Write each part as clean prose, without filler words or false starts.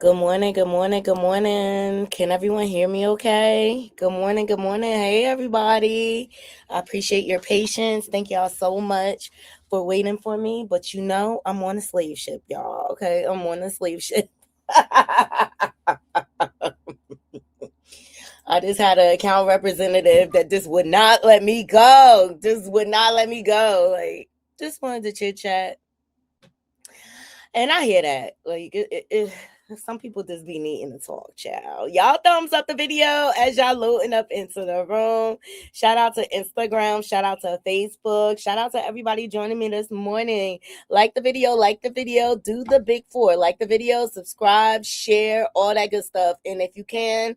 Good morning, good morning, good morning. Can everyone hear me okay? Good morning, good morning. Hey, everybody. I appreciate your patience. Thank y'all so much for waiting for me. But I'm on a slave ship, y'all. Okay, I'm on a slave ship. I just had an account representative that just would not let me go. Just would not let me go. Like, just wanted to chit chat. And I hear that. Some people just be needing to talk, child. Y'all thumbs up the video as y'all loading up into the room. Shout out to Instagram. Shout out to Facebook. Shout out to everybody joining me this morning. Like the video, do the big four. Like the video, subscribe, share, all that good stuff. And if you can,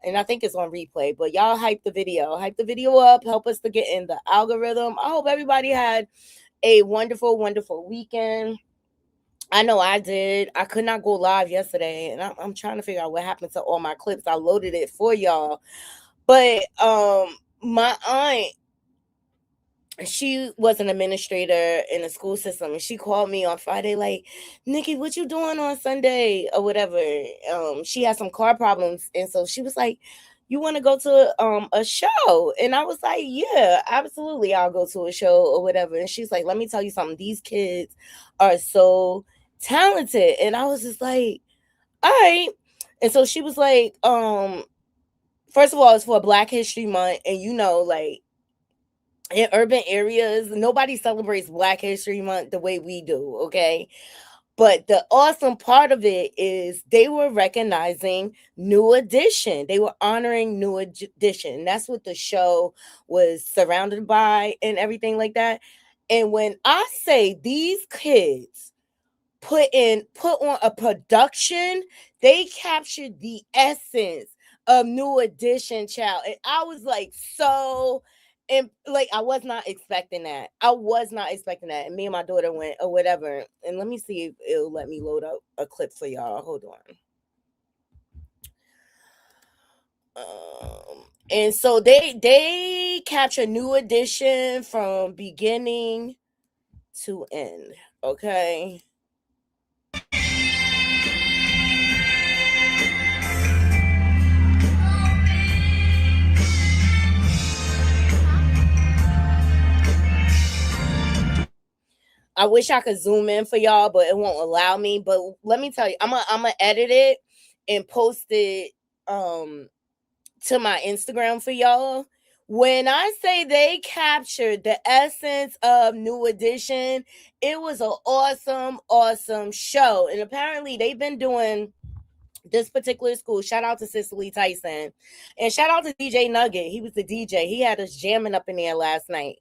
and I think it's on replay, but y'all hype the video. Hype the video up. Help us to get in the algorithm. I hope everybody had a wonderful, wonderful weekend. I know I did. I could not go live yesterday, and I'm trying to figure out what happened to all my clips. I loaded it for y'all, but my aunt, she was an administrator in the school system, and she called me on Friday, like, Nikki, what you doing on Sunday or whatever? She had some car problems, and so she was like, you want to go to a show? And I was like, yeah, absolutely, I'll go to a show or whatever. And she's like, let me tell you something. These kids are so talented. And I was just like, all right. And so she was like, first of all, it's for Black History Month, and like in urban areas, nobody celebrates Black History Month the way we do, okay? But the awesome part of it is they were recognizing New Edition. They were honoring New Edition. That's what the show was surrounded by and everything like that. And when I say these kids put on a production, they captured the essence of New Edition, child. And I was like, so, and like, I was not expecting that. I was not expecting that. And me and my daughter went or whatever. And let me see if it'll let me load up a clip for y'all. Hold on. And so they capture New Edition from beginning to end. Okay. I wish I could zoom in for y'all, but it won't allow me. But let me tell you, I'm gonna edit it and post it to my Instagram for y'all. When I say they captured the essence of New Edition, it was an awesome, awesome show. And apparently they've been doing this particular school. Shout out to Cicely Tyson. And shout out to DJ Nugget. He was the DJ. He had us jamming up in there last night.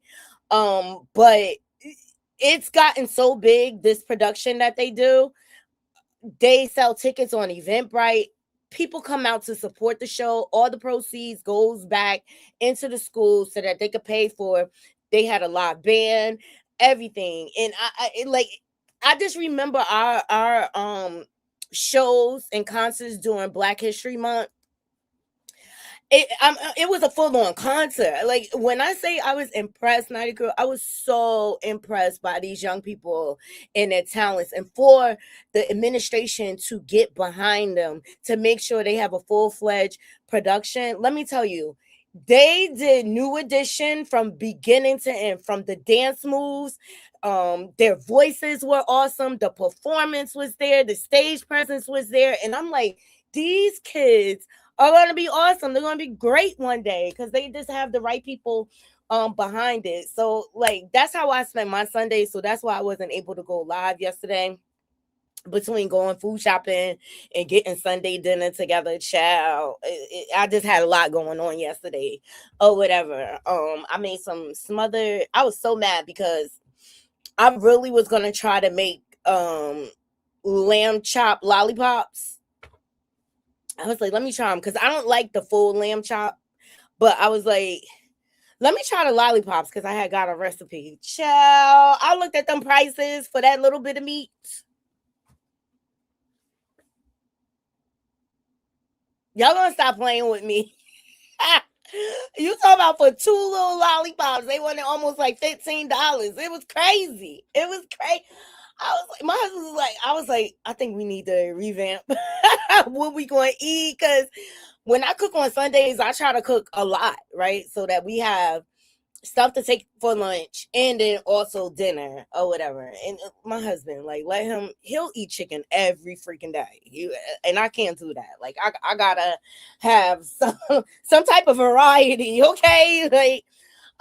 But it's gotten so big, this production that they do. They sell tickets on Eventbrite. People come out to support the show. All the proceeds goes back into the school so that they could pay for. They had a live band, everything, and I just remember our shows and concerts during Black History Month. It was a full-on concert. Like, when I say I was impressed, Nighty Girl, I was so impressed by these young people and their talents, and for the administration to get behind them to make sure they have a full-fledged production. Let me tell you, they did New Edition from beginning to end, from the dance moves. Their voices were awesome. The performance was there. The stage presence was there. And I'm like, these kids are going to be awesome. They're going to be great one day because they just have the right people behind it. So, like, that's how I spent my Sunday. So that's why I wasn't able to go live yesterday, between going food shopping and getting Sunday dinner together. Child, I just had a lot going on yesterday or whatever. I made some other. I was so mad because I really was going to try to make lamb chop lollipops. I was like, let me try them because I don't like the full lamb chop. But I was like, let me try the lollipops because I had got a recipe. Child, I looked at them prices for that little bit of meat. Y'all gonna stop playing with me. You talk about for 2 little lollipops, they wanted almost like $15. It was crazy. It was crazy. I was like, my husband was like, I was like, I think we need to revamp what we going to eat, because when I cook on Sundays, I try to cook a lot, right? So that we have stuff to take for lunch and then also dinner or whatever. And my husband, like, let him, he'll eat chicken every freaking day. And I can't do that. Like, I gotta have some type of variety, okay? Like,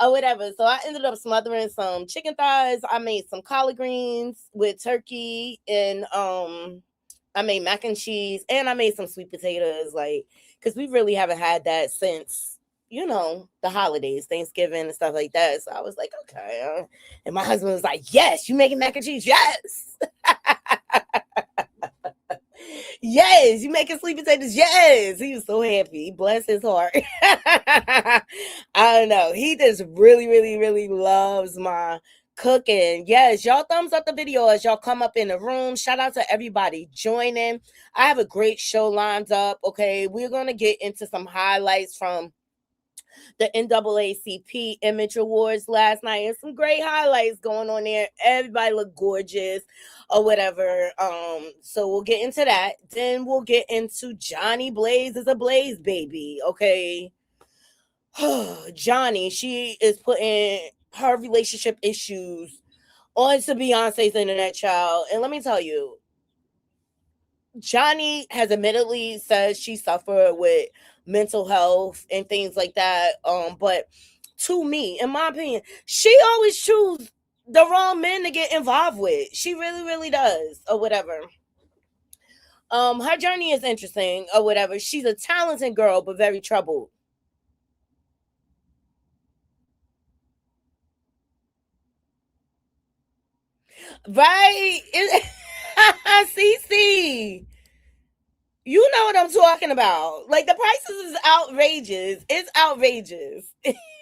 or whatever. So I ended up smothering some chicken thighs. I made some collard greens with turkey, and I made mac and cheese, and I made some sweet potatoes, like, because we really haven't had that since, the holidays, Thanksgiving and stuff like that. So I was like, okay. And my husband was like, yes, you making mac and cheese? Yes. Yes, you making sweet potatoes? Yes. He was so happy. Bless his heart. I don't know. He just really, really, really loves my cooking. Yes, y'all thumbs up the video as y'all come up in the room. Shout out to everybody joining. I have a great show lined up. Okay, we're gonna get into some highlights from the NAACP Image Awards last night, and some great highlights going on there. Everybody looked gorgeous or whatever. So we'll get into that. Then we'll get into Jhonnie Blaze is a Blaze baby. Okay. Jhonnie, she is putting her relationship issues onto Beyonce's internet, child. And let me tell you, Jhonnie has admittedly said she suffered with mental health and things like that. But to me, in my opinion, she always chooses the wrong men to get involved with. She really, really does, or whatever. Her journey is interesting, or whatever. She's a talented girl, but very troubled. Right? CC. You know what I'm talking about. Like, the prices is outrageous. It's outrageous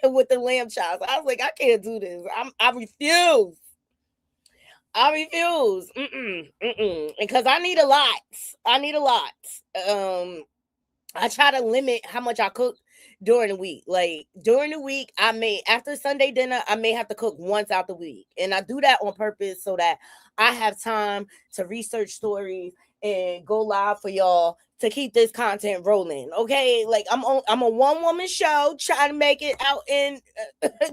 with the lamb chops. I was like, I can't do this. I refuse. I refuse. Because I need a lot. I need a lot. Um, I try to limit how much I cook during the week. Like, during the week, I may, after Sunday dinner, I may have to cook once out the week. And I do that on purpose so that I have time to research stories and go live for y'all to keep this content rolling. Okay? Like, I'm a one woman show trying to make it out in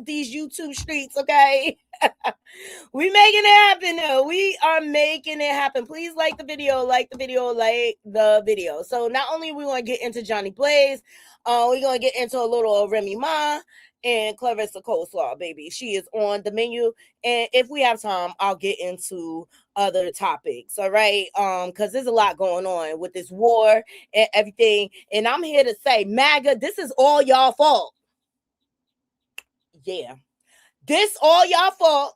these YouTube streets, okay? We making it happen though. We are making it happen. Please like the video, like the video, like the video. So not only are we going to get into Jhonnie Blaze, we're going to get into a little of Remy Ma and Claressa Coleslaw, baby. She is on the menu. And if we have time, I'll get into other topics. All right. Because there's a lot going on with this war and everything. And I'm here to say, MAGA, this is all y'all fault. Yeah. This all y'all fault.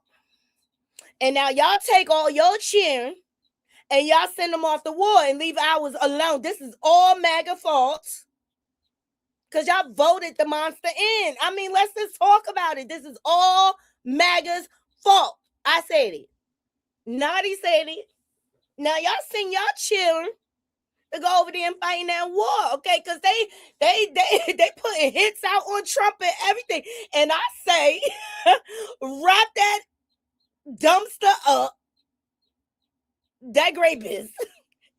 And now y'all take all your cheering and y'all send them off the war and leave ours alone. This is all MAGA fault. Because y'all voted the monster in. I mean, let's just talk about it. This is all MAGA's fault. I said it. Naughty said it. Now y'all send y'all children to go over there and fight in that war, okay? Because they putting hits out on Trump and everything. And I say, wrap that dumpster up, that rapist,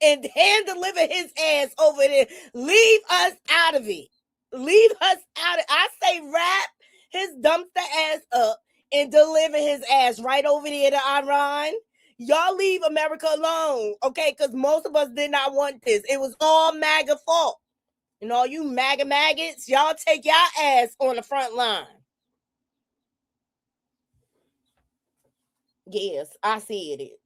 and hand deliver his ass over there. Leave us out of it. Leave us out of it. I say wrap his dumpster ass up and deliver his ass right over there to Iran. Y'all leave America alone, okay? Because most of us did not want this. It was all MAGA fault. And all you MAGA maggots, y'all take y'all ass on the front line. Yes, I see it.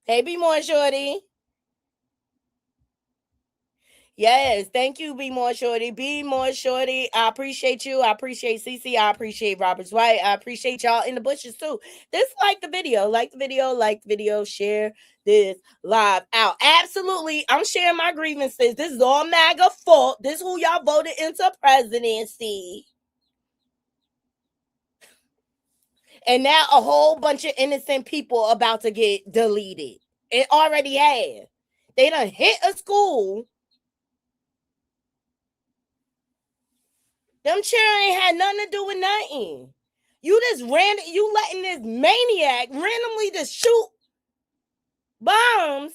Hey, be more shorty. Yes, thank you, Be More Shorty. Be More Shorty. I appreciate you. I appreciate CC. I appreciate Robert's White. I appreciate y'all in the bushes too. This like the video, like the video, like the video, share this live out. Absolutely. I'm sharing my grievances. This is all MAGA fault. This is who y'all voted into presidency. And now a whole bunch of innocent people about to get deleted. It already has. They done hit a school. Them children ain't had nothing to do with nothing. You letting this maniac randomly just shoot bombs,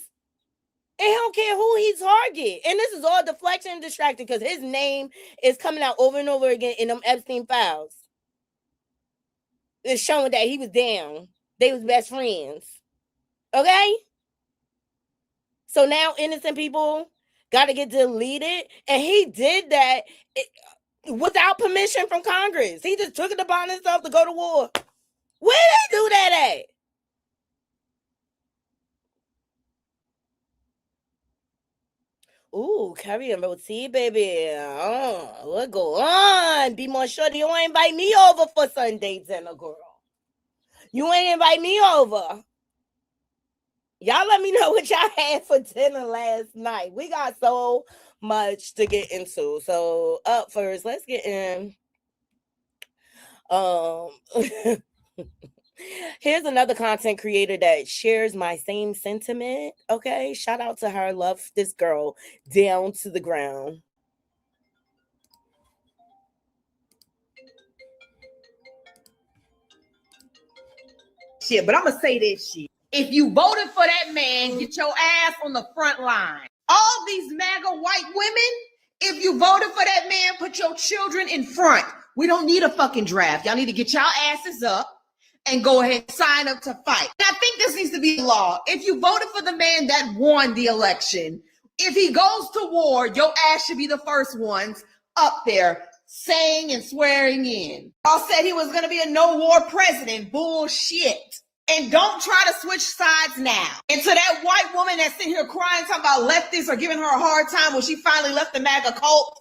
and he don't care who he target. And this is all deflection and distracting because his name is coming out over and over again in them Epstein files. It's showing that he was down. They was best friends. Okay? So now innocent people got to get deleted. And he did that without permission from Congress. He just took it upon himself to go to war. Where did they do that at? Ooh, curry and roti, baby. Oh, what go on? Be more sure you ain't invite me over for Sunday dinner, girl. You ain't invite me over. Y'all let me know what y'all had for dinner last night. We got so much to get into. So up first, let's get in. Here's another content creator that shares my same sentiment. Okay, shout out to her. Love this girl down to the ground. Shit, but I'm gonna say this shit. If you voted for that man, get your ass on the front line. All these MAGA white women, if you voted for that man, put your children in front. We don't need a fucking draft. Y'all need to get y'all asses up and go ahead and sign up to fight. And I think this needs to be law. If you voted for the man that won the election, if he goes to war, your ass should be the first ones up there saying and swearing in. Y'all said he was going to be a no-war president. Bullshit. And don't try to switch sides now. And to that white woman that's sitting here crying, talking about leftists are giving her a hard time when she finally left the MAGA cult,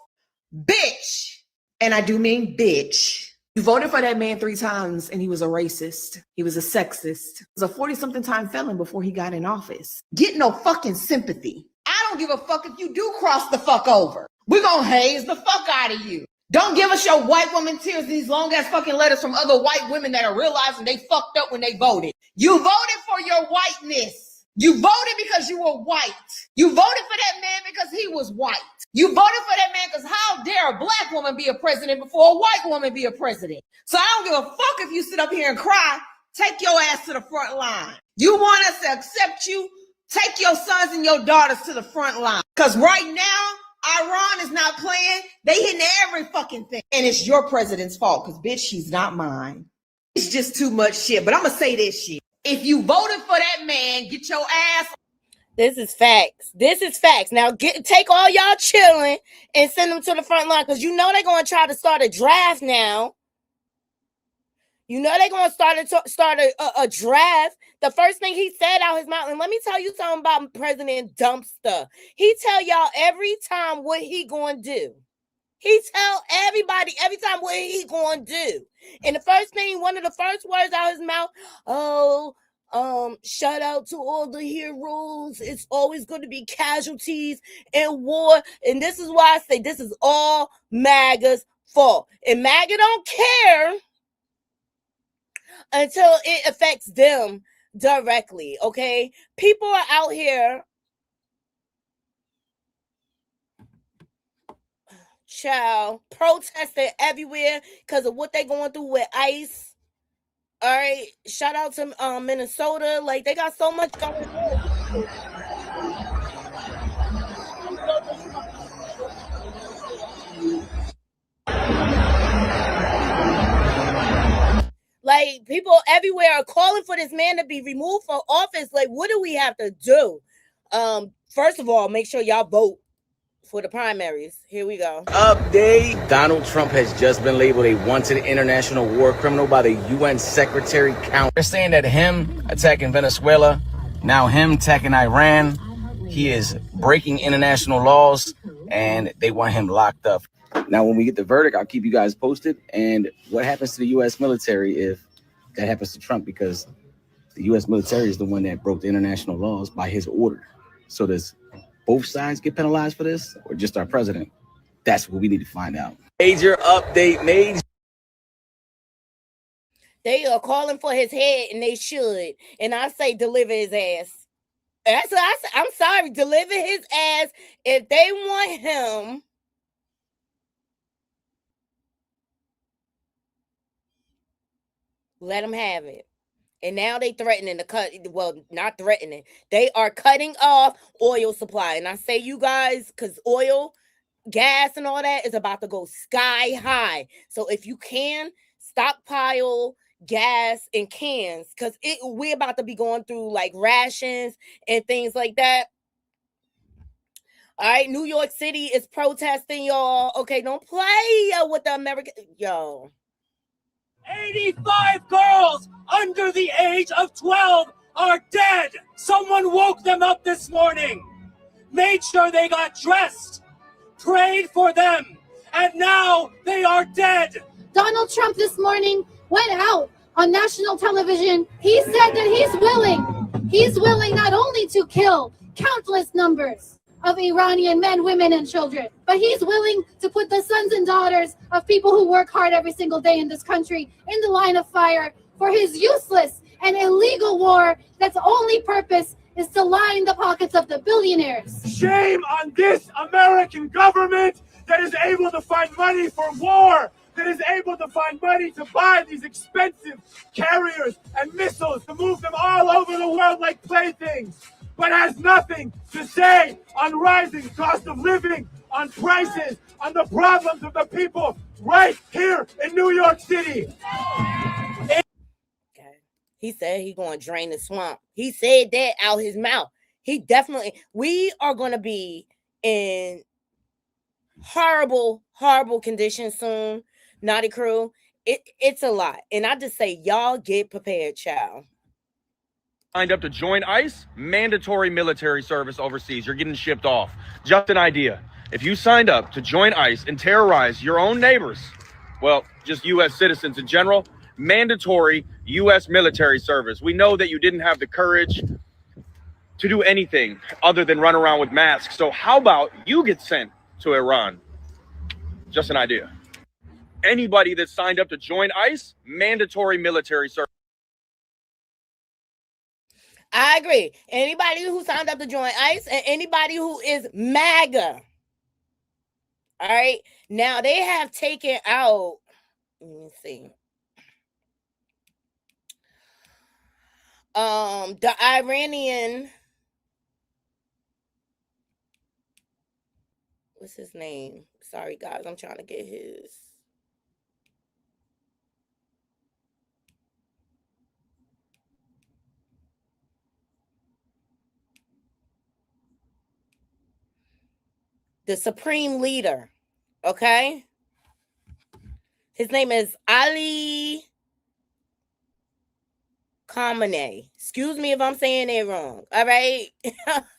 bitch. And I do mean bitch. You voted for that man 3 times and he was a racist. He was a sexist. He was a 40-something time felon before he got in office. Get no fucking sympathy. I don't give a fuck if you do cross the fuck over. We're gonna haze the fuck out of you. Don't give us your white woman tears, these long ass fucking letters from other white women that are realizing they fucked up when they voted. You voted for your whiteness. You voted because you were white. You voted for that man because he was white. You voted for that man because how dare a black woman be a president before a white woman be a president? So I don't give a fuck if you sit up here and cry. Take your ass to the front line. You want us to accept you? Take your sons and your daughters to the front line. Because right now, Iran is not playing. They hitting every fucking thing. And it's your president's fault because, bitch, she's not mine. It's just too much shit. But I'm going to say this shit. If you voted for that man, get your ass. This is facts. This is facts. Now take all y'all chilling and send them to the front line because you know they're going to try to start a draft now. You know they're going to start a draft. The first thing he said out his mouth, and let me tell you something about President Dumpster. He tell y'all every time what he going to do. He tell everybody every time what he going to do. And the first thing, one of the first words out his mouth, shout out to all the heroes. It's always going to be casualties in war. And this is why I say this is all MAGA's fault. And MAGA don't care until it affects them directly, okay? People are out here, child, protesting everywhere because of what they're going through with ICE. All right, shout out to Minnesota. Like, they got so much going on. Like, people everywhere are calling for this man to be removed from office. Like, what do we have to do? First of all, make sure y'all vote for the primaries. Here we go. Update. Donald Trump has just been labeled a wanted international war criminal by the UN Secretary Council. They're saying that him attacking Venezuela, now him attacking Iran, he is breaking international laws, and they want him locked up. Now, when we get the verdict, I'll keep you guys posted. And what happens to the U.S. military if that happens to Trump? Because the U.S. military is the one that broke the international laws by his order. So does both sides get penalized for this, or just our president? That's what we need to find out. Major update, major. They are calling for his head, and they should. And I say deliver his ass. That's what I say. I'm sorry, deliver his ass. If they want him, Let them have it. And now they threatening to cut, well, not threatening. They are cutting off oil supply. And I say you guys, because oil, gas, and all that is about to go sky high. So if you can, stockpile gas in cans, because we're about to be going through like rations and things like that. All right, New York City is protesting, y'all. Okay, don't play with the American, yo. 85 girls under the age of 12 are dead. Someone woke them up this morning, made sure they got dressed, prayed for them, and now they are dead. Donald Trump this morning went out on national television. He said that he's willing not only to kill countless numbers of Iranian men, women, and children, but he's willing to put the sons and daughters of people who work hard every single day in this country in the line of fire for his useless and illegal war that's only purpose is to line the pockets of the billionaires. Shame on this American government that is able to find money for war, that is able to find money to buy these expensive carriers and missiles to move them all over the world like playthings, but has nothing to say on rising cost of living, on prices, on the problems of the people right here in New York City. Okay. He said he going to drain the swamp. He said that out his mouth. He definitely, we are going to be in horrible, horrible conditions soon. Naughty crew. It's a lot. And I just say, y'all get prepared, child. Signed up to join ICE, mandatory military service overseas. You're getting shipped off. Just an idea. If you signed up to join ICE and terrorize your own neighbors, well, just U.S. citizens in general, mandatory U.S. military service. We know that you didn't have the courage to do anything other than run around with masks. So how about you get sent to Iran? Just an idea. Anybody that signed up to join ICE, mandatory military service. I agree. Anybody who signed up to join ICE and anybody who is MAGA. All right. Now they have taken out, let me see. The Iranian, what's his name? Sorry guys, I'm trying to get his. The supreme leader, okay? His name is Ali Khamenei. Excuse me if I'm saying it wrong, all right?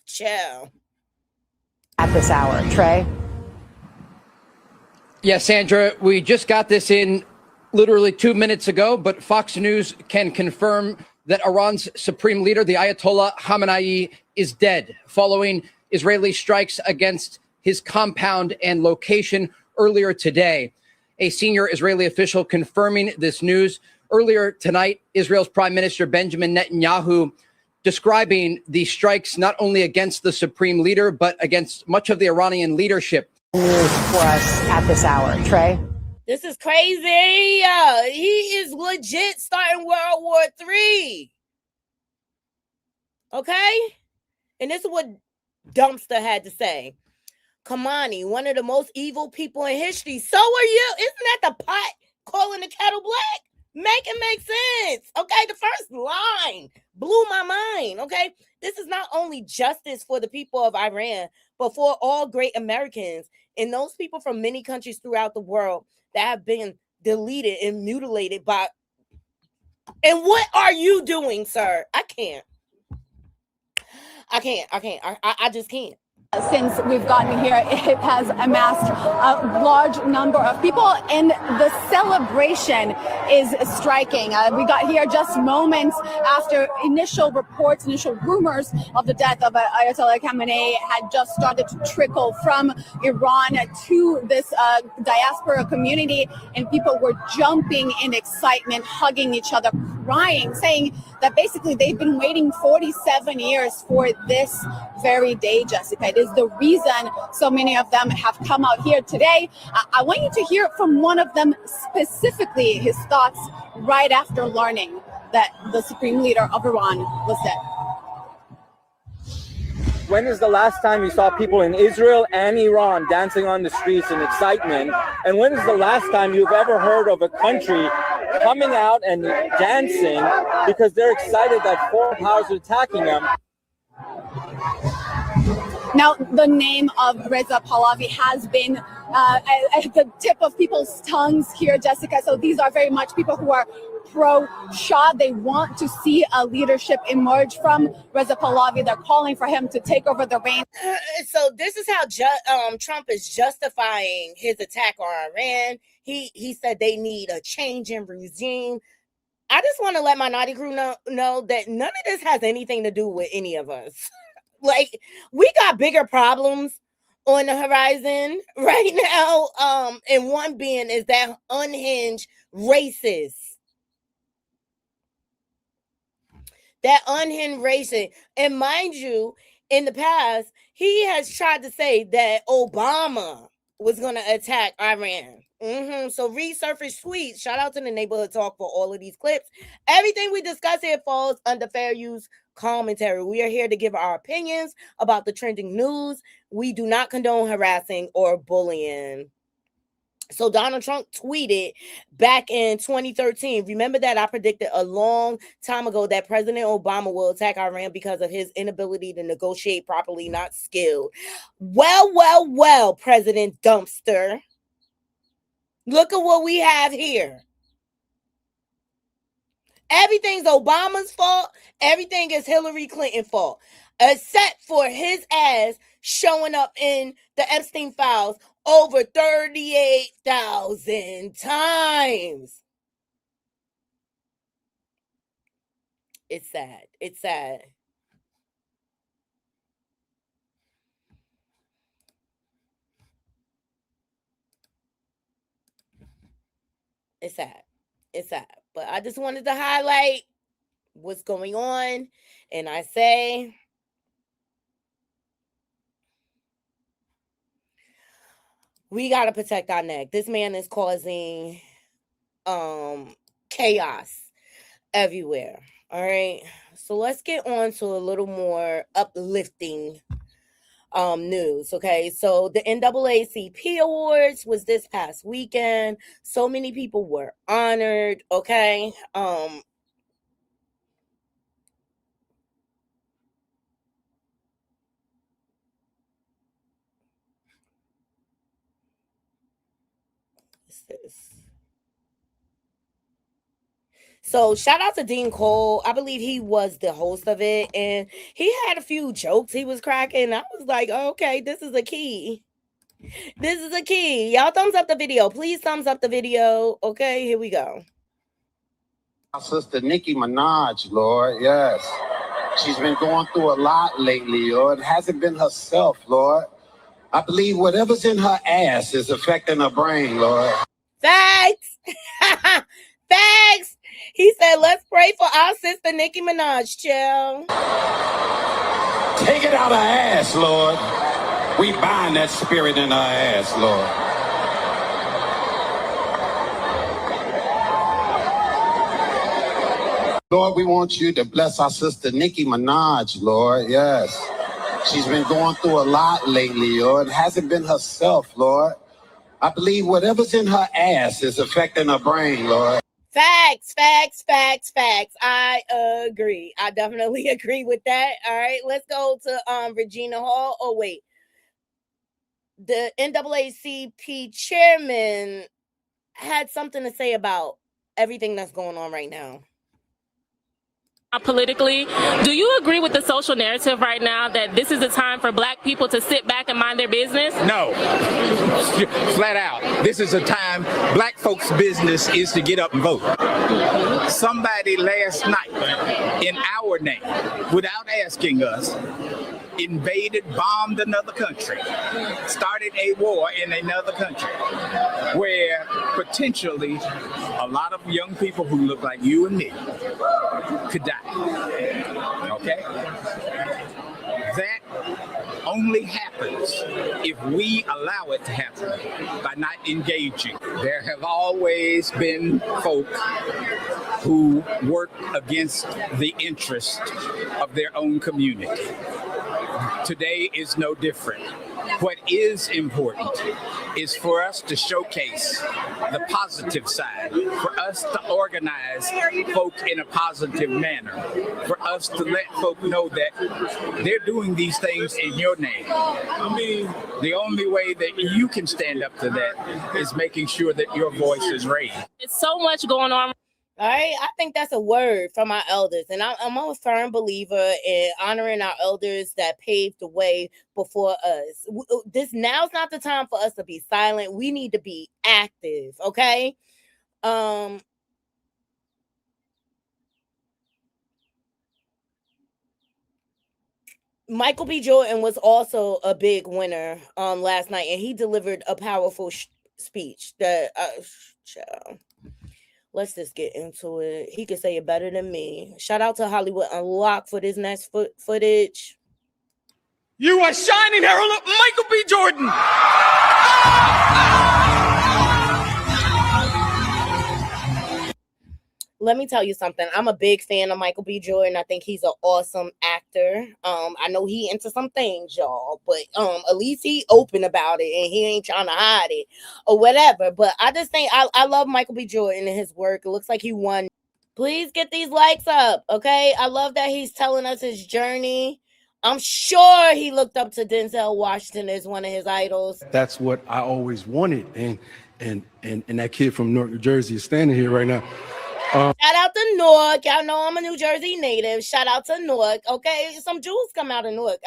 Chill. At this hour, Trey? Yes, Sandra, we just got this in literally 2 minutes ago, but Fox News can confirm that Iran's supreme leader, the Ayatollah Khamenei, is dead following Israeli strikes against his compound and location earlier today. A senior Israeli official confirming this news. Earlier tonight, Israel's Prime Minister Benjamin Netanyahu describing the strikes not only against the supreme leader, but against much of the Iranian leadership. News for us at this hour. Trey? This is crazy. He is legit starting World War III. Okay? And this is what Dumpster had to say. Kamani, one of the most evil people in history. So are you. Isn't that the pot calling the kettle black? Make it make sense. Okay, the first line blew my mind. Okay, this is not only justice for the people of Iran, but for all great Americans and those people from many countries throughout the world that have been deleted and mutilated by. And what are you doing, sir? I can't. I just can't. Since we've gotten here, it has amassed a large number of people, and the celebration is striking. We got here just moments after initial reports, initial rumors of the death of Ayatollah Khamenei had just started to trickle from Iran to this diaspora community, and people were jumping in excitement, hugging each other, crying, saying that basically they've been waiting 47 years for this very day, Jessica. It is the reason so many of them have come out here today. I want you to hear from one of them specifically, his thoughts right after learning that the supreme leader of Iran was dead. When is the last time you saw people in Israel and Iran dancing on the streets in excitement? And when is the last time you've ever heard of a country coming out and dancing because they're excited that foreign powers are attacking them? Now, the name of Reza Pahlavi has been at the tip of people's tongues here, Jessica. So these are very much people who are pro-Shah. They want to see a leadership emerge from Reza Pahlavi. They're calling for him to take over the reign. So this is how Trump is justifying his attack on Iran. He said they need a change in regime. I just want to let my naughty crew know that none of this has anything to do with any of us. Like, we got bigger problems on the horizon right now. And one being is that unhinged racist. That unhinged racist. And mind you, in the past, he has tried to say that Obama was going to attack Iran. So resurface tweets. Shout out to the Neighborhood Talk for all of these clips. Everything we discuss here falls under fair use commentary. We are here to give our opinions about the trending news. We do not condone harassing or bullying. So Donald Trump tweeted back in 2013. Remember that I predicted a long time ago that President Obama will attack Iran because of his inability to negotiate properly, not skilled. Well, President Dumpster. Look at what we have here. Everything's Obama's fault. Everything is Hillary Clinton's fault. Except for his ass showing up in the Epstein files over 38,000 times. It's sad. It's sad. It's sad. It's sad. But I just wanted to highlight what's going on. And I say, we got to protect our neck. This man is causing chaos everywhere. All right. So let's get on to a little more uplifting news. Okay, so the NAACP Awards was this past weekend. So many people were honored. Okay, what's this? So shout out to Dean Cole. I believe he was the host of it, and he had a few jokes he was cracking. I was like, oh, okay, this is a key. This is a key. Y'all thumbs up the video. Please thumbs up the video. Okay, here we go. Our sister Nicki Minaj, Lord, yes. She's been going through a lot lately, Lord. It hasn't been herself, Lord. I believe whatever's in her ass is affecting her brain, Lord. Facts. Facts. He said, let's pray for our sister Nicki Minaj, chill. Take it out her ass, Lord. We bind that spirit in her ass, Lord. Lord, we want you to bless our sister Nicki Minaj, Lord, yes. She's been going through a lot lately, Lord. It hasn't been herself, Lord. I believe whatever's in her ass is affecting her brain, Lord. Facts, facts, facts, facts. I agree. I definitely agree with that. All right, let's go to Regina Hall. Oh, wait. The NAACP chairman had something to say about everything that's going on right now. Politically, do you agree with the social narrative right now that this is a time for Black people to sit back and mind their business? No, flat out. This is a time Black folks' business is to get up and vote. Somebody last night in our name, without asking us, invaded, bombed another country, started a war in another country, where potentially a lot of young people who look like you and me could die. Okay? That only happens if we allow it to happen by not engaging. There have always been folk who work against the interest of their own community. Today is no different. What is important is for us to showcase the positive side, for us to organize folk in a positive manner, for us to let folk know that they're doing these things in your name. I mean, the only way that you can stand up to that is making sure that your voice is raised. It's so much going on. All right, I think that's a word from our elders, and I'm a firm believer in honoring our elders that paved the way before us. Now's not the time for us to be silent. We need to be active, okay? Michael B. Jordan was also a big winner last night, and he delivered a powerful speech that let's just get into it. He could say it better than me. Shout out to Hollywood Unlocked for this next footage. You are shining herald of Michael B. Jordan. Let me tell you something. I'm a big fan of Michael B. Jordan. I think he's an awesome actor. I know he into some things, y'all, but at least he open about it and he ain't trying to hide it or whatever. But I just think I love Michael B. Jordan and his work. It looks like he won. Please get these likes up, okay? I love that he's telling us his journey. I'm sure he looked up to Denzel Washington as one of his idols. That's what I always wanted, and that kid from Newark, New Jersey is standing here right now. Shout out to Newark. Y'all know I'm a New Jersey native. Shout out to Newark. Okay, some Jews come out of Newark,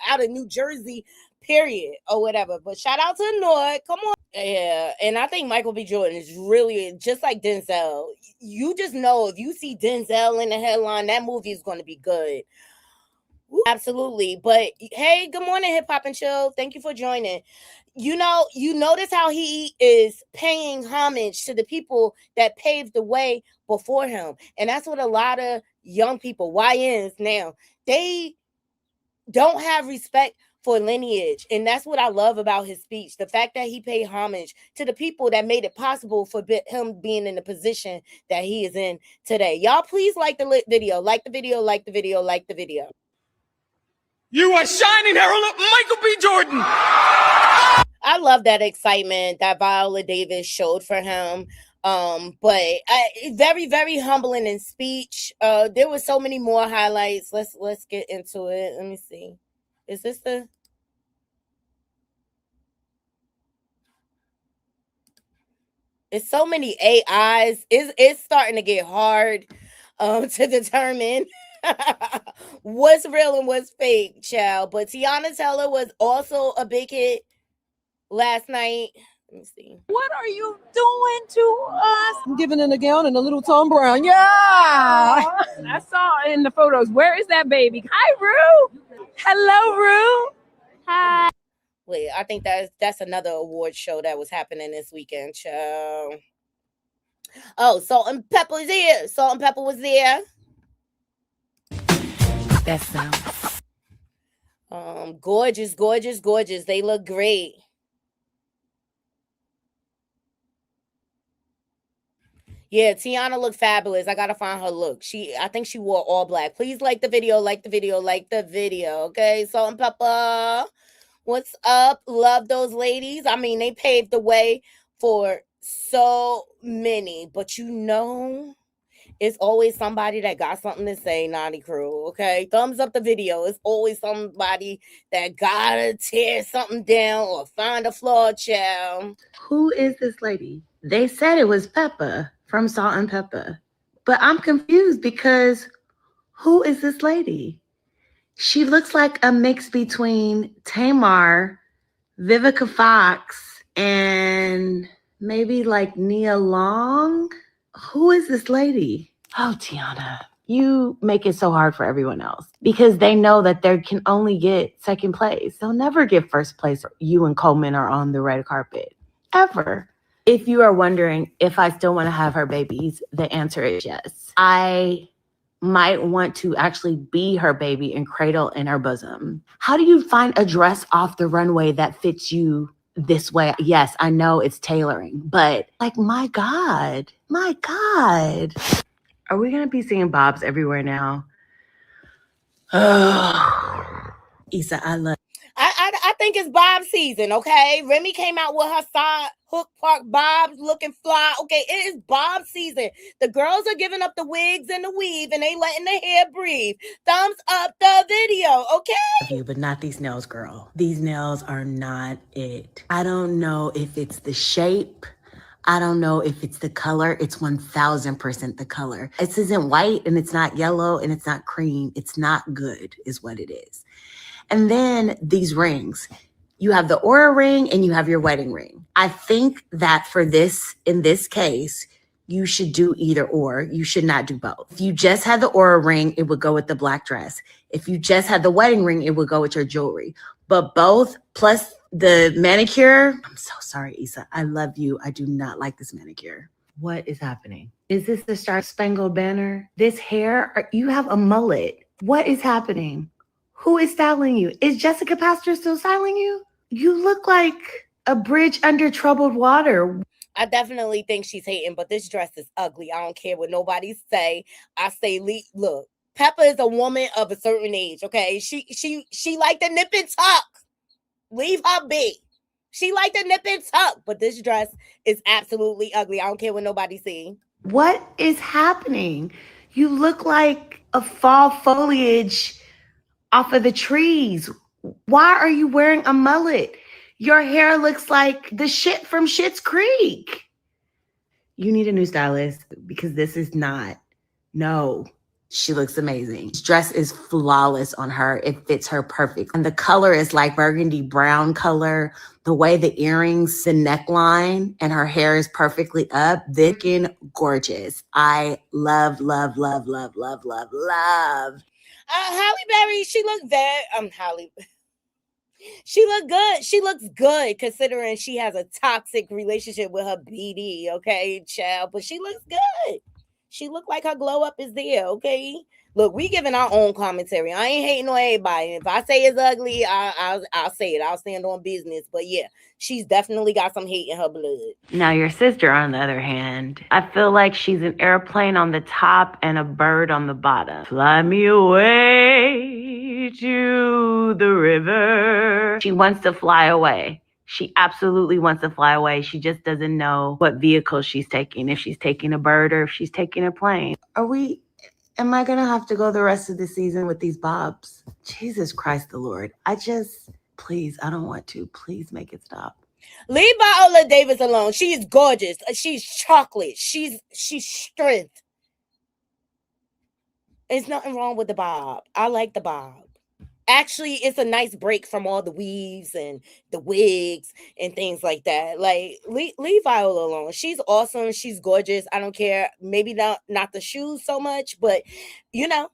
out of New Jersey, period, or whatever. But shout out to Newark. Come on. Yeah, and I think Michael B. Jordan is really just like Denzel. You just know if you see Denzel in the headline, that movie is going to be good. Absolutely. But hey, good morning, Hip Hop and Chill. Thank you for joining. You notice how he is paying homage to the people that paved the way before him. And that's what a lot of young people, YNs now, they don't have respect for lineage. And that's what I love about his speech. The fact that he paid homage to the people that made it possible for him being in the position that he is in today. Y'all, please like the video. Like the video, like the video, like the video. You are shining herald of Michael B. Jordan. I love that excitement that Viola Davis showed for him. But very, very humbling in speech. There were so many more highlights. Let's get into it. Let me see. Is this the? It's so many AIs. It's starting to get hard to determine what's real and what's fake, child. But Tiana Taylor was also a big hit last night. Let me see. What are you doing to us? I'm giving it a gown and a little Tom Brown. Yeah. I saw in the photos. Where is that baby? Hi, Rue. Hello, Rue. Hi. Wait, I think that's another award show that was happening this weekend, child. Oh, Salt and Pepper is here. Salt and Pepper was there. That sounds gorgeous, gorgeous, gorgeous. They look great. Yeah, Tiana looked fabulous. I gotta find her look. I think she wore all black. Please like the video, like the video, like the video. Okay, Salt and Pepper. What's up? Love those ladies. I mean, they paved the way for so many, but it's always somebody that got something to say, Naughty Crew, okay? Thumbs up the video. It's always somebody that gotta tear something down or find a flaw, child. Who is this lady? They said it was Peppa from Salt and Pepper, but I'm confused because who is this lady? She looks like a mix between Tamar, Vivica Fox, and maybe like Nia Long. Who is this lady? Oh, Tiana, you make it so hard for everyone else because they know that they can only get second place. They'll never get first place. You and Coleman are on the red carpet, ever. If you are wondering if I still want to have her babies, the answer is yes. I might want to actually be her baby and cradle in her bosom. How do you find a dress off the runway that fits you this way? Yes, I know it's tailoring, but like, my God. Are we going to be seeing bobs everywhere now? Issa, I love I think it's bob season, okay? Remy came out with her side hook park bobs looking fly. Okay, it is bob season. The girls are giving up the wigs and the weave and they letting the hair breathe. Thumbs up the video, okay? you, but not these nails, girl. These nails are not it. I don't know if it's the shape. I don't know if it's the color. It's 1000% the color. This isn't white and it's not yellow and it's not cream. It's not good is what it is. And then these rings. You have the Aura ring and you have your wedding ring. I think that for this, in this case, you should do either or. You should not do both. If you just had the Aura ring, it would go with the black dress. If you just had the wedding ring, it would go with your jewelry. But both plus the manicure, I'm so sorry, Issa. I love you. I do not like this manicure. What is happening? Is this the Star Spangled Banner? This hair, you have a mullet. What is happening? Who is styling you? Is Jessica Pastor still styling you? You look like a bridge under troubled water. I definitely think she's hating, but this dress is ugly. I don't care what nobody say. I say, look, Peppa is a woman of a certain age, okay? She like the nip and tuck. Leave her be. She like the nip and tuck, but this dress is absolutely ugly. I don't care what nobody say. What is happening? You look like a fall foliage off of the trees. Why are you wearing a mullet? Your hair looks like the shit from Schitt's Creek. You need a new stylist because this is not. No, she looks amazing. This dress is flawless on her. It fits her perfect. And the color is like burgundy brown color. The way the earrings, the neckline, and her hair is perfectly up. Vickin' gorgeous. I love. Halle Berry, she looked very, she looked good. She looks good considering she has a toxic relationship with her BD, okay, child. But she looks good. She looked like her glow up is there, okay? Look, we giving our own commentary. I ain't hating on everybody. If I say it's ugly, I'll say it. I'll stand on business. But yeah, she's definitely got some hate in her blood. Now, your sister, on the other hand, I feel like she's an airplane on the top and a bird on the bottom. Fly me away to the river. She wants to fly away. She absolutely wants to fly away. She just doesn't know what vehicle she's taking, if she's taking a bird or if she's taking a plane. Am I going to have to go the rest of the season with these bobs? Jesus Christ the Lord. Please, I don't want to. Please make it stop. Leave Viola Davis alone. She is gorgeous. She's chocolate. She's strength. There's nothing wrong with the bob. I like the bob. Actually, it's a nice break from all the weaves and the wigs and things like that. Like, leave Viola alone. She's awesome. She's gorgeous. I don't care. Maybe not the shoes so much, but you know,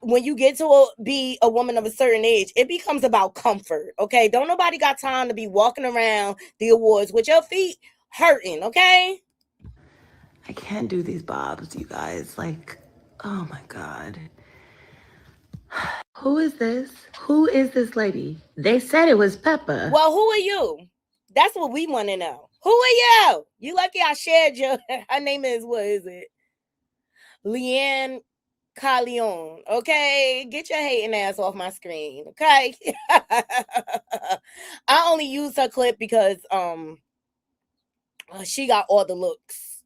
when you get to be a woman of a certain age, it becomes about comfort. Okay, don't nobody got time to be walking around the awards with your feet hurting. Okay, I can't do these bobs, you guys. Like, oh my God. Who is this? Who is this lady? They said it was Peppa. Well, who are you? That's what we want to know. Who are you? You lucky I shared your. Her name is, what is it? Leanne Calion. Okay, get your hating ass off my screen. Okay. I only use her clip because she got all the looks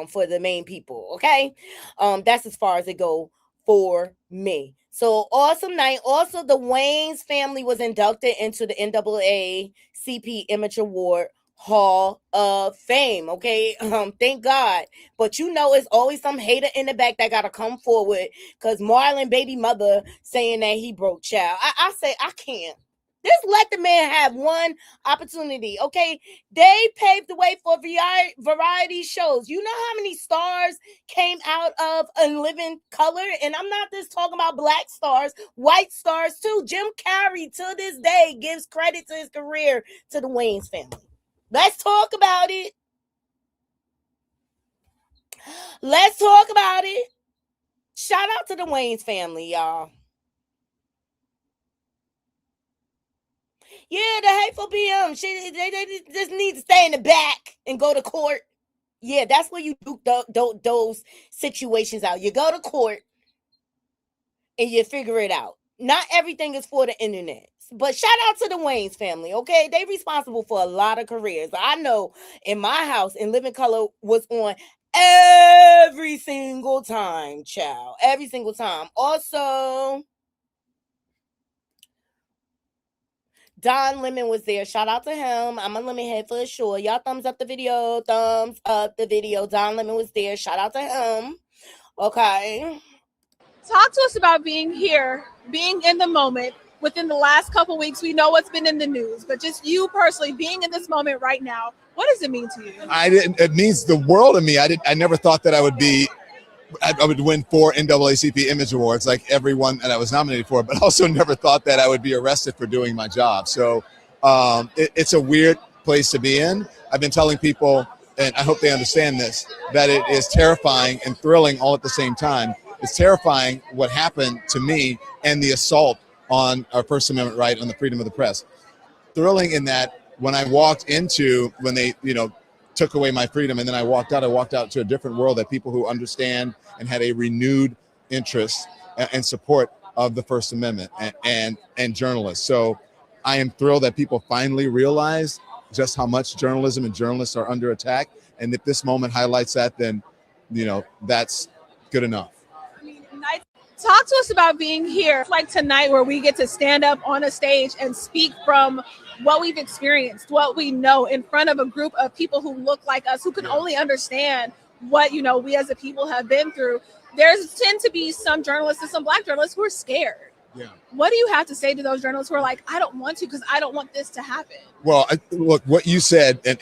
for the main people. Okay, that's as far as it go for me. So awesome night. Also, the Wayans family was inducted into the NAACP Image Award Hall of Fame. Okay, thank God. But you know, it's always some hater in the back that gotta come forward because Marlon baby mother saying that he broke child. I say I can't. Just let the man have one one opportunity. Okay, they paved the way for variety shows. You know how many stars came out of In Living Color? And I'm not just talking about black stars, white stars too. Jim Carrey to this day gives credit to his career to the Wayans family. Let's talk about it. Let's talk about it. Shout out to the Wayans family, y'all. Yeah, the hateful PM. They just need to stay in the back and go to court. Yeah, that's where you do those situations out. You go to court and you figure it out. Not everything is for the internet. But shout out to the Wayans family, okay? They responsible for a lot of careers. I know in my house, In Living Color was on every single time, child. Every single time. Also, Don Lemon was there. Shout out to him. I'm a Lemon head for sure. Y'all thumbs up the video. Thumbs up the video. Don Lemon was there. Shout out to him. Okay. Talk to us about being here, being in the moment. Within the last couple weeks, we know what's been in the news, but just you personally being in this moment right now, what does it mean to you? It means the world to me. I never thought that I would win 4 NAACP Image Awards like everyone that I was nominated for, but also never thought that I would be arrested for doing my job. So it's a weird place to be in. I've been telling people, and I hope they understand this, that it is terrifying and thrilling all at the same time. It's terrifying what happened to me and the assault on our First Amendment right on the freedom of the press. Thrilling in that when they, took away my freedom and then I walked out to a different world, that people who understand and had a renewed interest and support of the First Amendment and journalists. So I am thrilled that people finally realize just how much journalism and journalists are under attack. And if this moment highlights that, then, that's good enough. Talk to us about being here like tonight, where we get to stand up on a stage and speak from what we've experienced, what we know, in front of a group of people who look like us, who can only understand what, we as a people have been through. There's tend to be some journalists and some Black journalists who are scared. Yeah. What do you have to say to those journalists who are like, I don't want to because I don't want this to happen? Well, look, what you said, and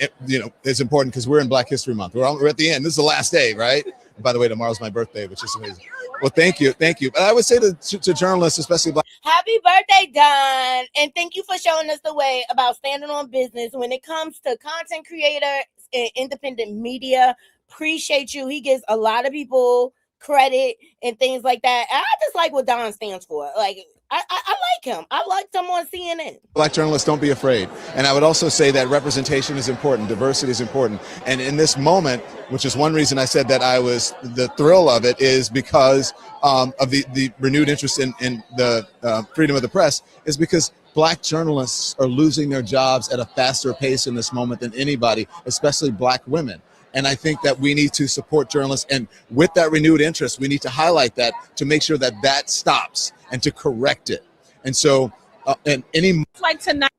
it's important because we're in Black History Month. We're at the end. This is the last day, right? By the way, tomorrow's my birthday, which is amazing. Well, thank you. But I would say to journalists, especially Black. Happy birthday, Don. And thank you for showing us the way about standing on business when it comes to content creators and independent media. Appreciate you. He gives a lot of people credit and things like that. And I just like what Don stands for. Like, I like him. I like him on CNN. Black journalists, don't be afraid. And I would also say that representation is important. Diversity is important. And in this moment, which is one reason I said that the thrill of it is because of the renewed interest in the freedom of the press, is because Black journalists are losing their jobs at a faster pace in this moment than anybody, especially Black women. And I think that we need to support journalists. And with that renewed interest, we need to highlight that to make sure that that stops and to correct it. And so, like tonight.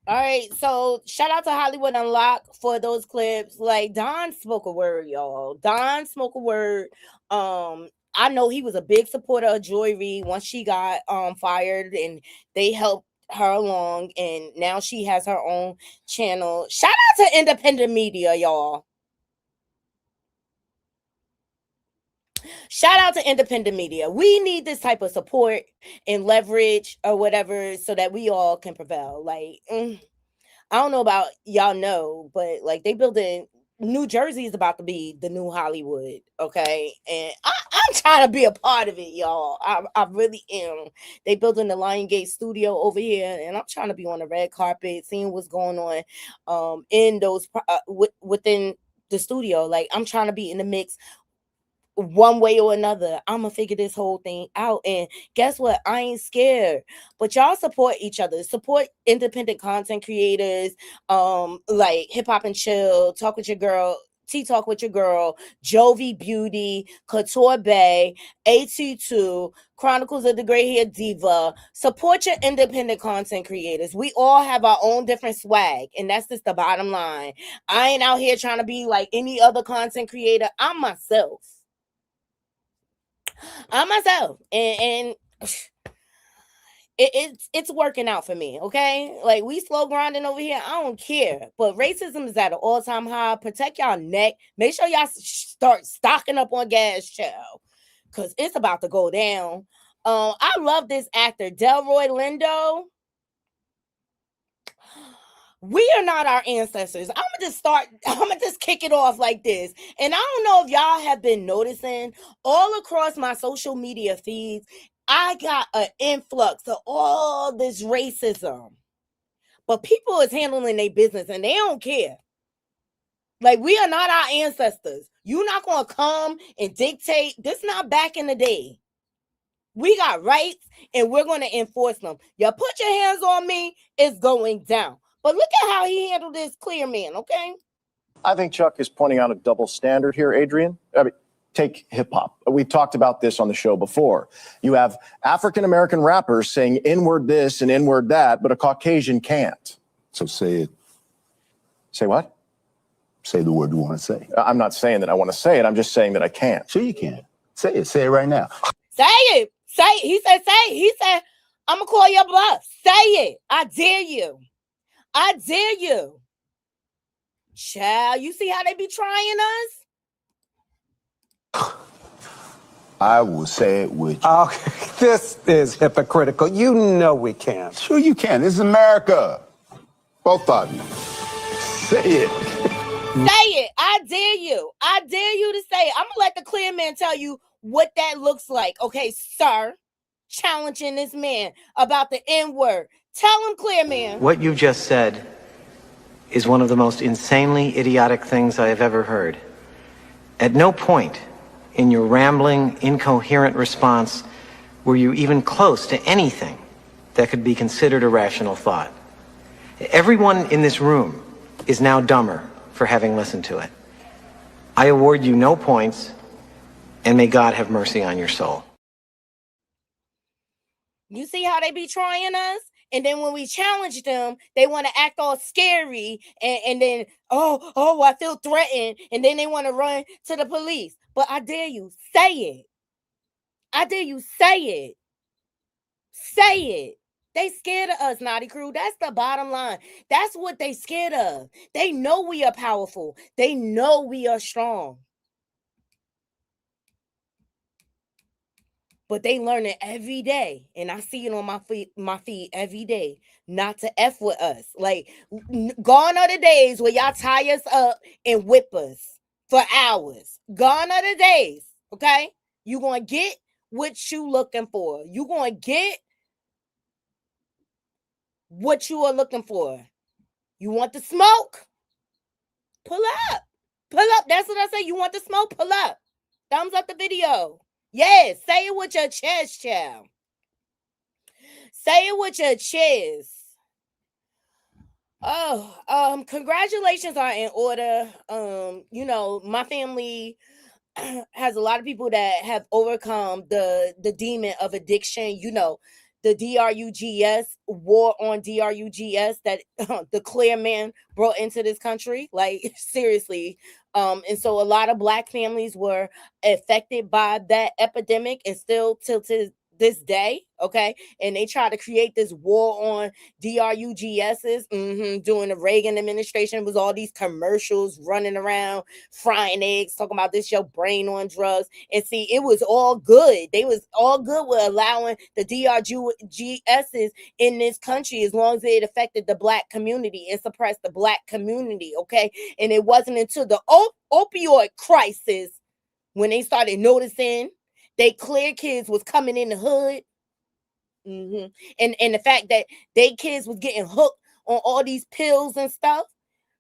All right, so shout out to Hollywood Unlocked for those clips. Like, Don spoke a word, y'all. Don spoke a word. I know he was a big supporter of Joy Reid once she got fired, and they helped her along, and now she has her own channel. Shout out to independent media, y'all. Shout out to independent media. We need this type of support and leverage or whatever so that we all can prevail. Like, I don't know about y'all but like they building New Jersey is about to be the new Hollywood, okay? And I'm trying to be a part of it, y'all. I really am. They building the Lionsgate studio over here, and I'm trying to be on the red carpet, seeing what's going on in those within the studio. Like, I'm trying to be in the mix one way or another. I'm gonna figure this whole thing out, and guess what? I ain't scared. But y'all support each other, support independent content creators, like Hip Hop and Chill, Talk with Your Girl, Talk with Your Girl, Jovi Beauty, Couture Bay, AT2, Chronicles of the Gray Hair Diva. Support your independent content creators. We all have our own different swag, and that's just the bottom line. I ain't out here trying to be like any other content creator. I'm myself. And it's working out for me, okay? Like, we slow grinding over here. I don't care. But racism is at an all-time high. Protect y'all neck. Make sure y'all start stocking up on gas, child, because it's about to go down. I love this actor, Delroy Lindo. We are not our ancestors. I'm gonna just kick it off like this. And I don't know if y'all have been noticing all across my social media feeds, I got an influx of all this racism. But people is handling their business and they don't care. Like, we are not our ancestors. You're not gonna come and dictate. This not back in the day. We got rights and we're gonna enforce them. You put your hands on me, it's going down. But look at how he handled this clear man, okay? I think Chuck is pointing out a double standard here, Adrian. I mean, take hip hop. We've talked about this on the show before. You have African-American rappers saying N-word this and N-word that, but a Caucasian can't. So say it. Say what? Say the word you want to say. I'm not saying that I want to say it. I'm just saying that I can't. Sure you can. Say it. Say it right now. Say it. Say it. He said, say it. He said, I'm going to call your bluff. Say it. I dare you. I dare you. Child, you see how they be trying us? I will say it with you. Okay, this is hypocritical. You know we can't. Sure you can. This is America. Both of you. Say it. Say it. I dare you. I dare you to say it. I'm going to let the clear man tell you what that looks like. Okay, sir. Challenging this man about the N-word. Tell him, clear man. What you just said is one of the most insanely idiotic things I have ever heard. At no point in your rambling, incoherent response were you even close to anything that could be considered a rational thought. Everyone in this room is now dumber for having listened to it. I award you no points, and may God have mercy on your soul. You see how they be trying us? And then when we challenge them, they want to act all scary and then, oh, I feel threatened. And then they want to run to the police. But I dare you, say it. I dare you, say it. Say it. They scared of us, Naughty Crew. That's the bottom line. That's what they scared of. They know we are powerful. They know we are strong. But they learn it every day. And I see it on my feed every day. Not to F with us. Like, gone are the days where y'all tie us up and whip us for hours. Gone are the days, okay? You gonna get what you looking for. You gonna get what you are looking for. You want the smoke? Pull up. Pull up. That's what I say. You want the smoke? Pull up. Thumbs up the video. Yes, say it with your chest, child. Say it with your chest. Oh, congratulations are in order. You know, my family has a lot of people that have overcome the demon of addiction. You know, the DRUGS, war on DRUGS that the clear man brought into this country. Like, seriously. And so a lot of Black families were affected by that epidemic and still till to this day, okay? And they try to create this war on DRUGSs during the Reagan administration. It was all these commercials running around, frying eggs, talking about this, your brain on drugs. And see, it was all good. They was all good with allowing the DRUGSs in this country as long as it affected the Black community and suppressed the Black community, okay? And it wasn't until the opioid crisis when they started noticing they clear kids was coming in the hood. And the fact that they kids was getting hooked on all these pills and stuff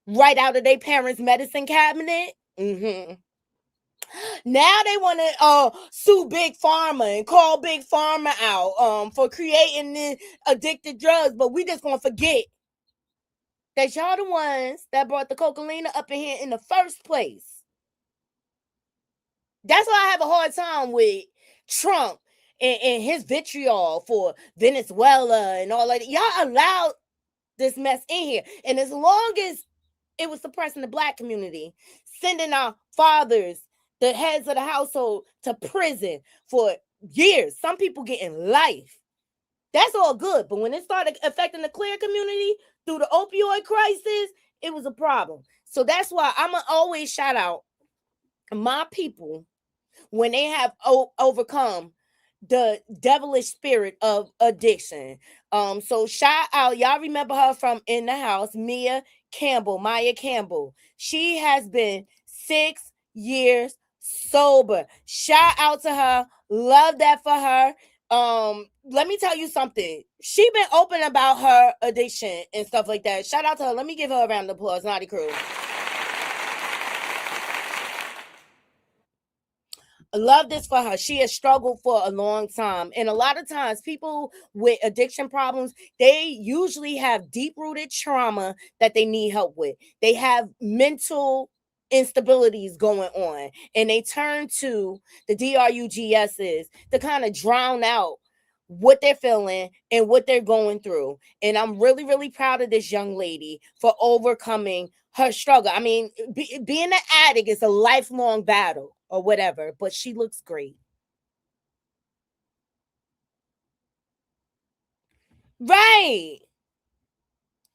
right out of their parents' medicine cabinet. Now they want to sue Big Pharma and call Big Pharma out for creating the addicted drugs. But we just gonna forget that y'all the ones that brought the cocaine up in here in the first place. That's why I have a hard time with Trump and his vitriol for Venezuela and all that. Y'all allowed this mess in here. And as long as it was suppressing the Black community, sending our fathers, the heads of the household, to prison for years, some people getting life. That's all good. But when it started affecting the queer community through the opioid crisis, it was a problem. So that's why I'm going to always shout out my people when they have overcome the devilish spirit of addiction. So shout out, y'all remember her from In the House, Maya Campbell. She has been 6 years sober. Shout out to her. Love that for her. Let me tell you something. She been open about her addiction and stuff like that. Shout out to her. Let me give her a round of applause, Naughty Crew. Love this for her. She has struggled for a long time. And a lot of times people with addiction problems, they usually have deep-rooted trauma that they need help with. They have mental instabilities going on, and they turn to the DRUGSs to kind of drown out what they're feeling and what they're going through. And I'm really, really proud of this young lady for overcoming her struggle. I mean, being an addict is a lifelong battle or whatever, but she looks great. Right.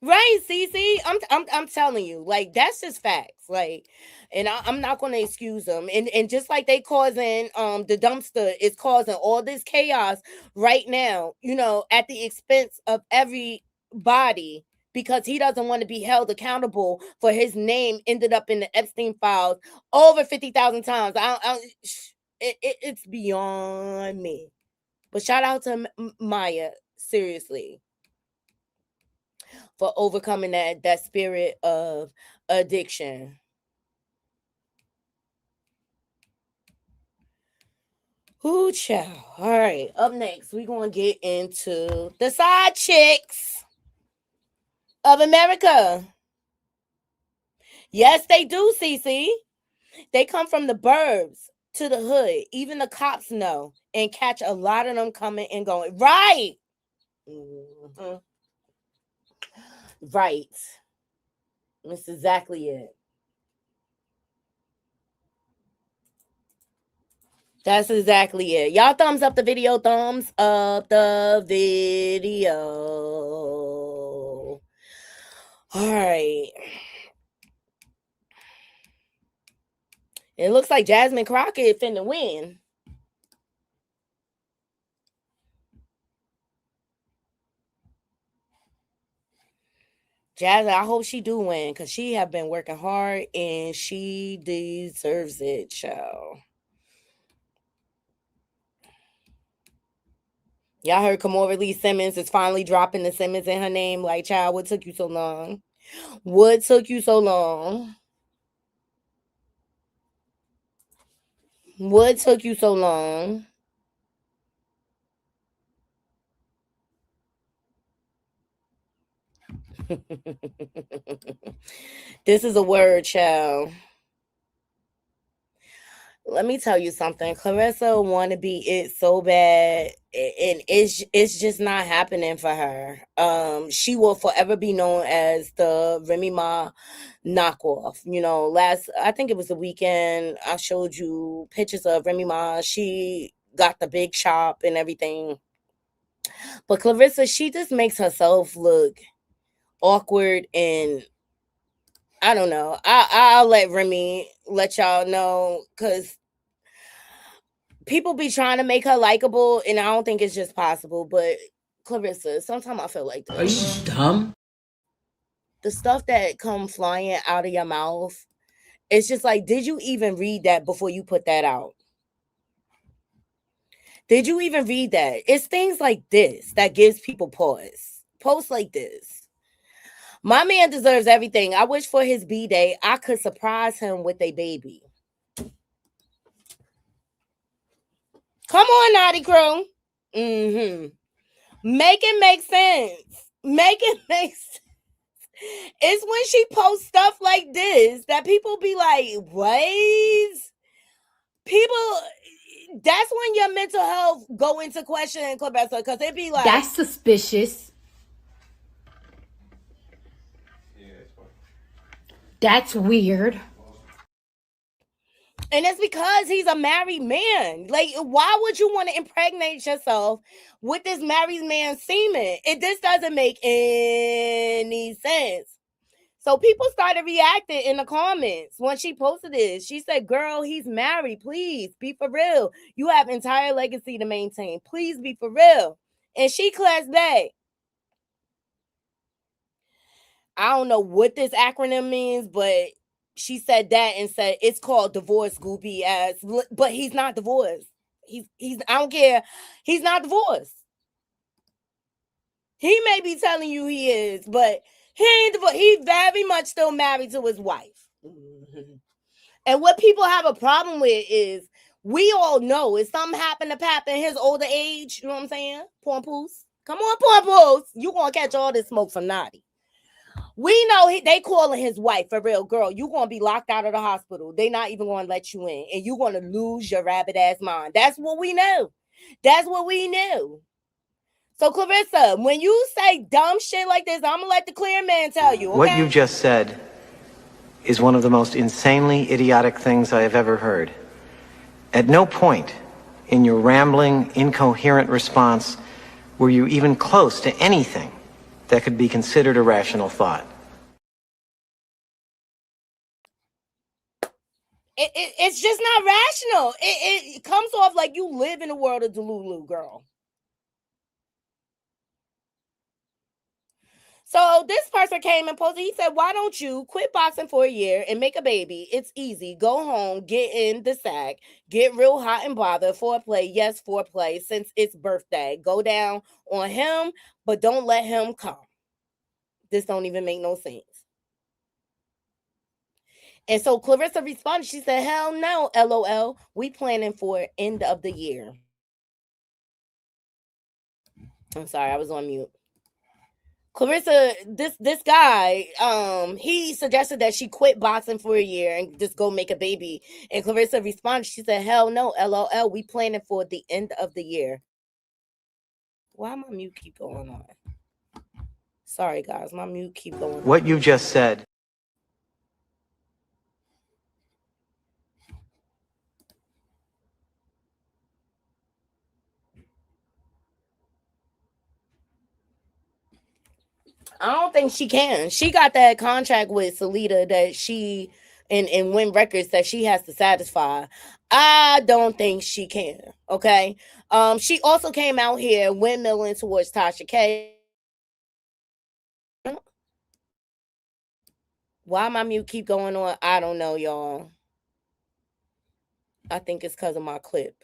Right, Cece. I'm telling you, like, that's just facts. Like, and I'm not gonna excuse them. And just like they causing the dumpster is causing all this chaos right now, you know, at the expense of everybody, because he doesn't want to be held accountable for his name ended up in the Epstein files over 50,000 times. It's beyond me. But shout out to Maya, seriously, for overcoming that spirit of addiction. Ooh, child. All right. Up next, we're going to get into the side chicks of America. Yes, they do, Cece. They come from the burbs to the hood. Even the cops know and catch a lot of them coming and going. Right. Mm-hmm. Right. That's exactly it. That's exactly it. Y'all thumbs up the video. Thumbs up the video. All right. It looks like Jasmine Crockett finna win. Jasmine, I hope she do win because she have been working hard and she deserves it, child. Y'all heard Kamora Lee Simmons is finally dropping the Simmons in her name. Like, child, what took you so long? What took you so long? What took you so long? This is a word, child. Let me tell you something. Claressa want to be it so bad, and it's just not happening for her. She will forever be known as the Remy Ma knockoff. You know, I think it was the weekend, I showed you pictures of Remy Ma. She got the big chop and everything. But Claressa, she just makes herself look awkward, and I don't know. I'll let Remy let y'all know, because people be trying to make her likable, and I don't think it's just possible. But Claressa, sometimes I feel like this. Are you dumb? The stuff that come flying out of your mouth, it's just like, did you even read that before you put that out? Did you even read that? It's things like this that gives people pause. Posts like this. My man deserves everything. I wish for his B-Day I could surprise him with a baby. Come on, Naughty Crew. Mm-hmm. Make it make sense. Make it make sense. It's when she posts stuff like this that people be like, what? People, that's when your mental health go into question in Claressa, because it be like, That's suspicious. That's weird. and And it's because he's a married man. Like, why would you want to impregnate yourself with this married man's semen? This doesn't make any sense. So people started reacting in the comments when she posted this. She said, girl, he's married. Please be for real. You have entire legacy to maintain. Please be for real. And she classed back. I don't know what this acronym means, but she said that and said it's called divorce, goopy ass. But he's not divorced. He's I don't care. He's not divorced. He may be telling you he is, but he ain't divorced. He's very much still married to his wife. And what people have a problem with is we all know if something happened to Pap in his older age, you know what I'm saying? Porn Poos. Come on, Porn Poos. You gonna catch all this smoke from Naughty. We know they calling his wife for real, girl. You gonna be locked out of the hospital. They not even gonna let you in, and you gonna lose your rabbit ass mind. That's what we know. That's what we knew. So Claressa, when you say dumb shit like this, I'm gonna let the clear man tell you. Okay? What you just said is one of the most insanely idiotic things I have ever heard. At no point in your rambling, incoherent response were you even close to anything that could be considered a rational thought. It's just not rational. It comes off like you live in the world of Delulu, girl. So this person came and posted, he said, why don't you quit boxing for a year and make a baby? It's easy. Go home, get in the sack, get real hot and bothered. Foreplay, yes, foreplay, since it's birthday. Go down on him, but don't let him come. This don't even make no sense. And so Claressa responded, she said, hell no, LOL. We planning for end of the year. I'm sorry, I was on mute. Claressa, this guy, he suggested that she quit boxing for a year and just go make a baby. And Claressa responded, she said, hell no, LOL. We planning for the end of the year. Why my mute keep going on? Sorry, guys, my mute keep going on. What you just said. I don't think she can. She got that contract with Salida that she and Win Records that she has to satisfy. I don't think she can. Okay. She also came out here windmilling towards Tasha K. Why my mute keep going on? I don't know, y'all. I think it's because of my clip.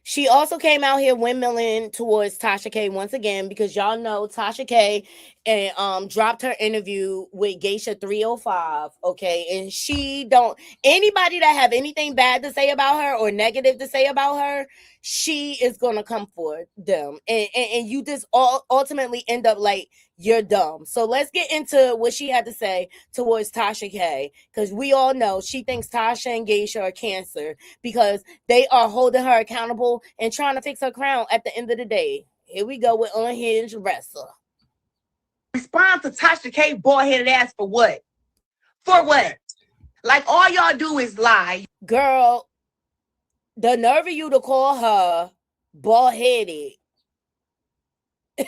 She also came out here windmilling towards Tasha K once again because y'all know Tasha K and dropped her interview with Geisha 305. Okay, and she don't anybody that have anything bad to say about her or negative to say about her, she is gonna come for them, and you just ultimately end up like you're dumb. So let's get into what she had to say towards Tasha K, because we all know she thinks Tasha and Geisha are cancer because they are holding her accountable and trying to fix her crown at the end of the day. Here we go with Unhinged Wrestler. Respond to Tasha K bald-headed ass for what? For what? Like, all y'all do is lie. Girl, the nerve of you to call her bald-headed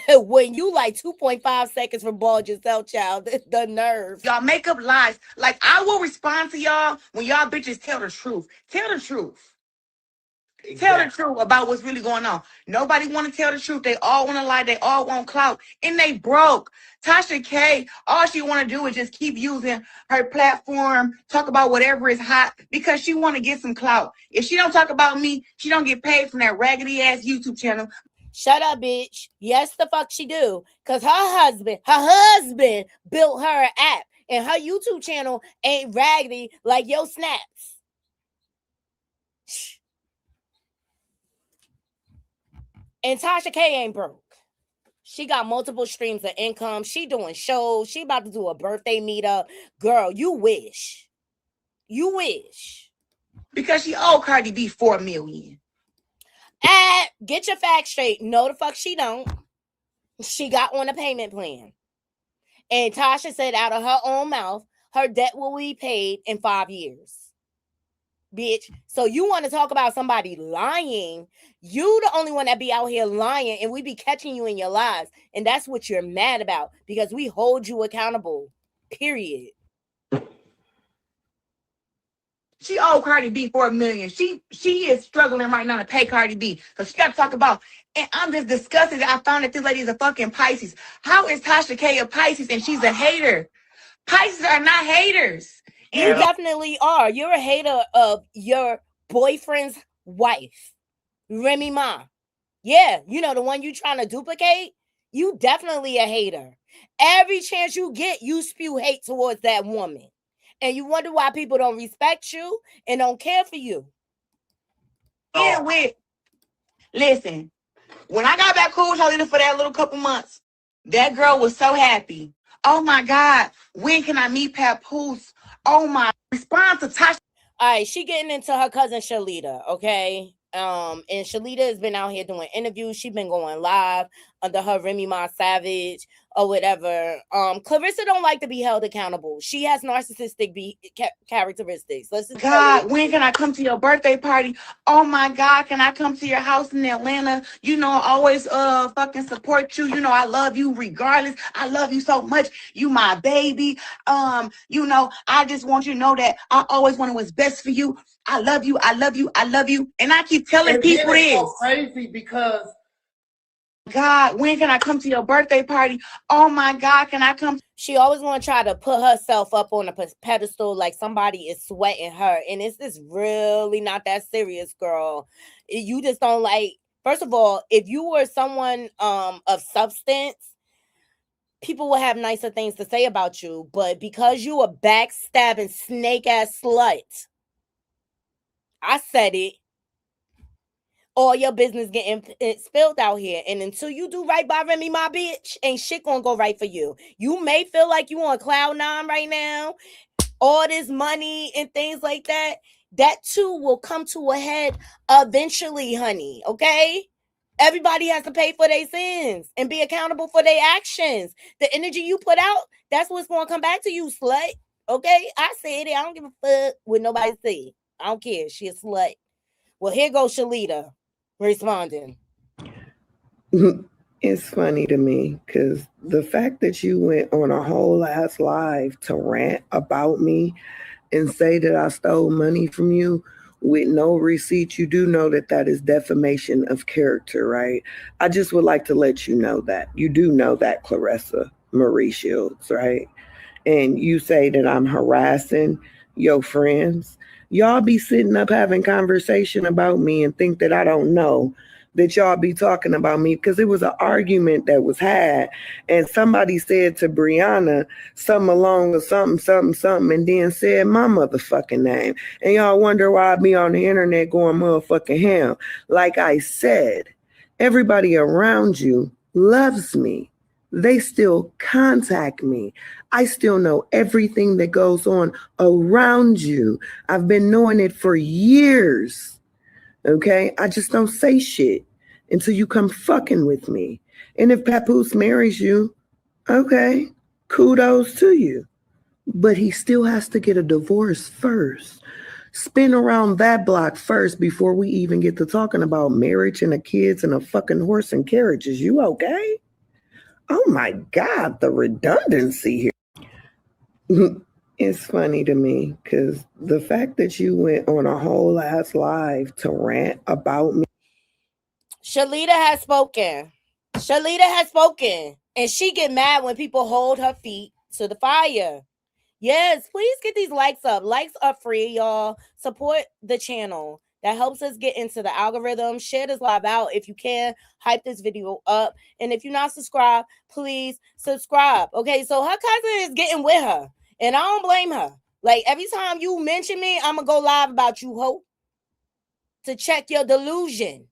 when you like 2.5 seconds from bald yourself, child. The nerve. Y'all make up lies. Like, I will respond to y'all when y'all bitches tell the truth. Tell the truth. Exactly. Tell the truth about what's really going on. Nobody want to tell the truth. They all want to lie. They all want clout. And they broke. Tasha K, all she want to do is just keep using her platform, talk about whatever is hot, because she want to get some clout. If she don't talk about me, she don't get paid from that raggedy ass YouTube channel. Shut up, bitch. Yes, the fuck she do. Because her husband built her an app. And her YouTube channel ain't raggedy like your snaps. And Tasha K ain't broke. She got multiple streams of income. She doing shows. She about to do a birthday meetup. Girl, you wish. You wish. Because she owed Cardi B $4 million. Get your facts straight. No, the fuck she don't. She got on a payment plan. And Tasha said out of her own mouth, her debt will be paid in 5 years. Bitch. So you want to talk about somebody lying? You the only one that be out here lying, and we be catching you in your lies. And that's what you're mad about, because we hold you accountable. Period. She owed Cardi B $4 million. She is struggling right now to pay Cardi B. So she got to talk about, and I'm just disgusted that I found that this lady is a fucking Pisces. How is Tasha K a Pisces and she's a hater? Pisces are not haters. You definitely are. You're a hater of your boyfriend's wife, Remy Ma. Yeah, you know, the one you trying to duplicate. You definitely a hater. Every chance you get, you spew hate towards that woman. And you wonder why people don't respect you and don't care for you. Listen, when I got back cool with Shalita for that little couple months, that girl was so happy. Oh my God, when can I meet Papoose? Oh my, respond to Tasha. All right, she getting into her cousin Shalita, okay? And Shalita has been out here doing interviews. She's been going live under her Remy Ma Savage or whatever. Claressa don't like to be held accountable. She has narcissistic characteristics. God, when can I come to your birthday party? Oh my God, can I come to your house in Atlanta? You know, I always fucking support you. You know, I love you regardless. I love you so much. You my baby. You know, I just want you to know that I always want what's best for you. I love you. I love you. I love you. And I keep telling people this. So crazy because God, when can I come to your birthday party? Oh my God, can I come? She always want to try to put herself up on a pedestal like somebody is sweating her. And it's just really not that serious, girl. You just don't like, first of all, if you were someone of substance, people will have nicer things to say about you. But because you a backstabbing snake ass slut, I said it. All your business getting spilled out here. And until you do right by Remy, my bitch, ain't shit gonna go right for you. You may feel like you on cloud nine right now. All this money and things like that. That too will come to a head eventually, honey. Okay? Everybody has to pay for their sins and be accountable for their actions. The energy you put out, that's what's gonna come back to you, slut. Okay? I said it. I don't give a fuck what nobody say. I don't care. She a slut. Well, here goes Shalita responding. It's funny to me because the fact that you went on a whole ass live to rant about me and say that I stole money from you with no receipt, you do know that that is defamation of character, right? I just would like to let you know that. You do know that, Claressa Marie Sheilds, right? And you say that I'm harassing your friends. Y'all be sitting up having conversation about me and think that I don't know that y'all be talking about me because it was an argument that was had and somebody said to Brianna something along with something, and then said my motherfucking name. And y'all wonder why I be on the internet going motherfucking ham. Like I said, everybody around you loves me. They still contact me. I still know everything that goes on around you. I've been knowing it for years. Okay? I just don't say shit until you come fucking with me. And if Papoose marries you, okay, kudos to you. But he still has to get a divorce first. Spin around that block first before we even get to talking about marriage and the kids and a fucking horse and carriage. Is you okay? Oh my God, the redundancy here. It's funny to me because the fact that you went on a whole ass live to rant about me. Shalita has spoken. Shalita has spoken. And she get mad when people hold her feet to the fire. Yes, please get these likes up. Likes are free, y'all. Support the channel. That helps us get into the algorithm. Share this live out if you can. Hype this video up. And if you're not subscribed, please subscribe. Okay, so her cousin is getting with her. And I don't blame her. Like, every time you mention me, I'm going to go live about you, ho. To check your delusion.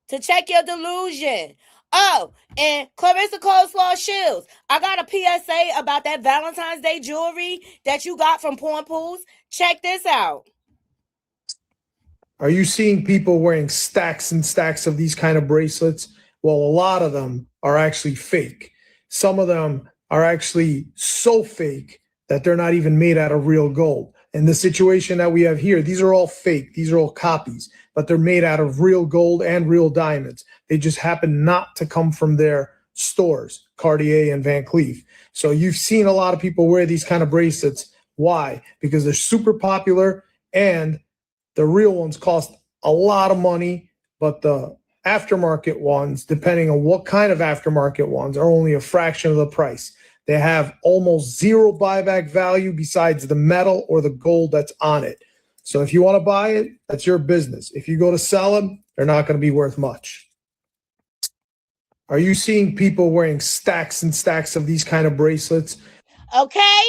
To check your delusion. Oh, and Claressa Coleslaw Sheilds, I got a PSA about that Valentine's Day jewelry that you got from Porn Pools. Check this out. Are you seeing people wearing stacks and stacks of these kind of bracelets? Well, a lot of them are actually fake. Some of them are actually so fake that they're not even made out of real gold. In the situation that we have here, these are all fake. These are all copies, but they're made out of real gold and real diamonds. They just happen not to come from their stores, Cartier and Van Cleef. So you've seen a lot of people wear these kind of bracelets. Why? Because they're super popular and the real ones cost a lot of money, but the aftermarket ones, depending on what kind of aftermarket ones, are only a fraction of the price. They have almost zero buyback value besides the metal or the gold that's on it. So if you want to buy it, that's your business. If you go to sell them, they're not going to be worth much. Are you seeing people wearing stacks and stacks of these kind of bracelets? Okay?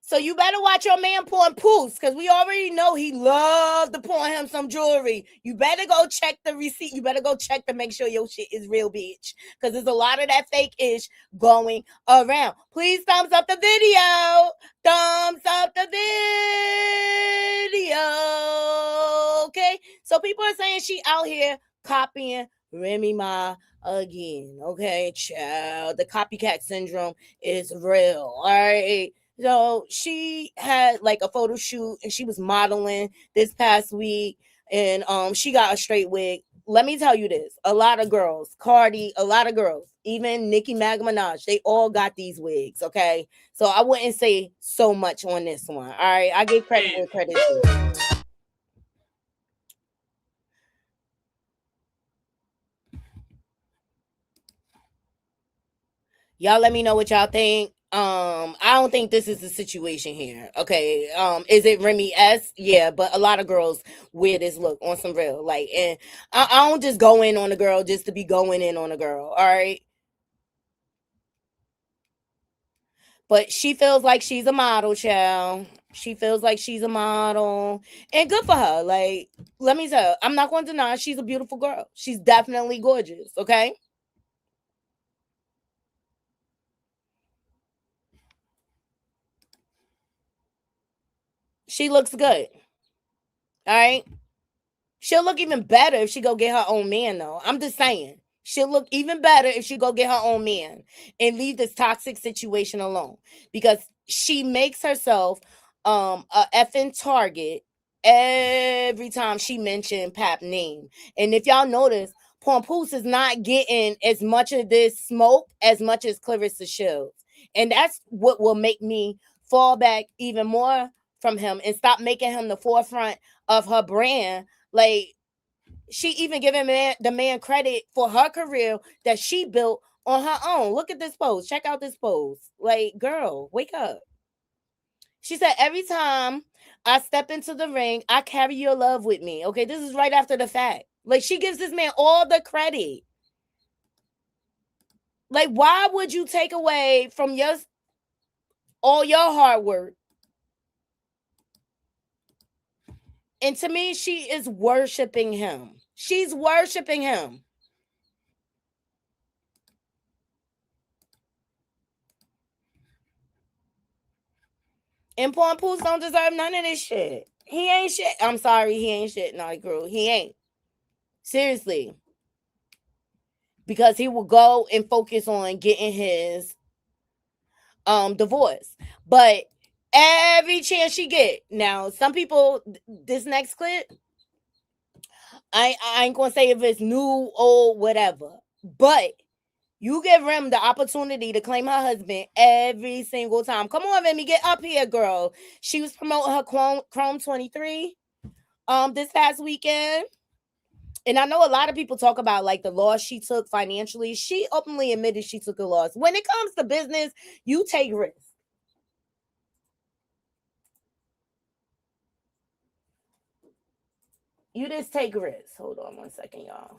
So you better watch your man pouring poos, because we already know he loved to pour him some jewelry. You better go check the receipt. You better go check to make sure your shit is real, bitch. Because there's a lot of that fake-ish going around. Please thumbs up the video. Thumbs up the video. Okay? So people are saying she out here copying Remy Ma again. Okay, child. The copycat syndrome is real. All right. So she had like a photo shoot and she was modeling this past week and she got a straight wig. Let me tell you this. A lot of girls, Cardi, a lot of girls, even Nicki Minaj, they all got these wigs, okay? So I wouldn't say so much on this one. All right. I give credit where credit due. Y'all let me know what y'all think. I don't think this is the situation here. Okay. Is it Remy S? Yeah, but a lot of girls wear this look on some real. Like, and I don't just go in on a girl just to be going in on a girl. All right. But she feels like she's a model, child. She feels like she's a model. And good for her. Like, let me tell you, I'm not going to deny she's a beautiful girl. She's definitely gorgeous. Okay. She looks good. All right. She'll look even better if she go get her own man, though. I'm just saying. She'll look even better if she go get her own man and leave this toxic situation alone. Because she makes herself a effing target every time she mentioned Pap's name. And if y'all notice, Pompoose is not getting as much of this smoke as much as Claressa Sheilds. And that's what will make me fall back even more from him and stop making him the forefront of her brand. Like, she even giving the man credit for her career that she built on her own. Look at this pose. Check out this pose. Like, girl, wake up. She said, every time I step into the ring, I carry your love with me. Okay, this is right after the fact. Like, she gives this man all the credit. Like, why would you take away from all your hard work? And to me, she is worshiping him. She's worshiping him. And Pompoose don't deserve none of this shit. He ain't shit. I'm sorry, he ain't shit, Naughty Crew. He ain't. Seriously. Because he will go and focus on getting his divorce. But every chance she get. Now, some people, this next clip, I ain't gonna say if it's new, old, whatever. But you give Rem the opportunity to claim her husband every single time. Come on, Remy, get up here, girl. She was promoting her Chrome 23 this past weekend. And I know a lot of people talk about like the loss she took financially. She openly admitted she took a loss. When it comes to business, you take risks. You just take risks. Hold on one second, y'all.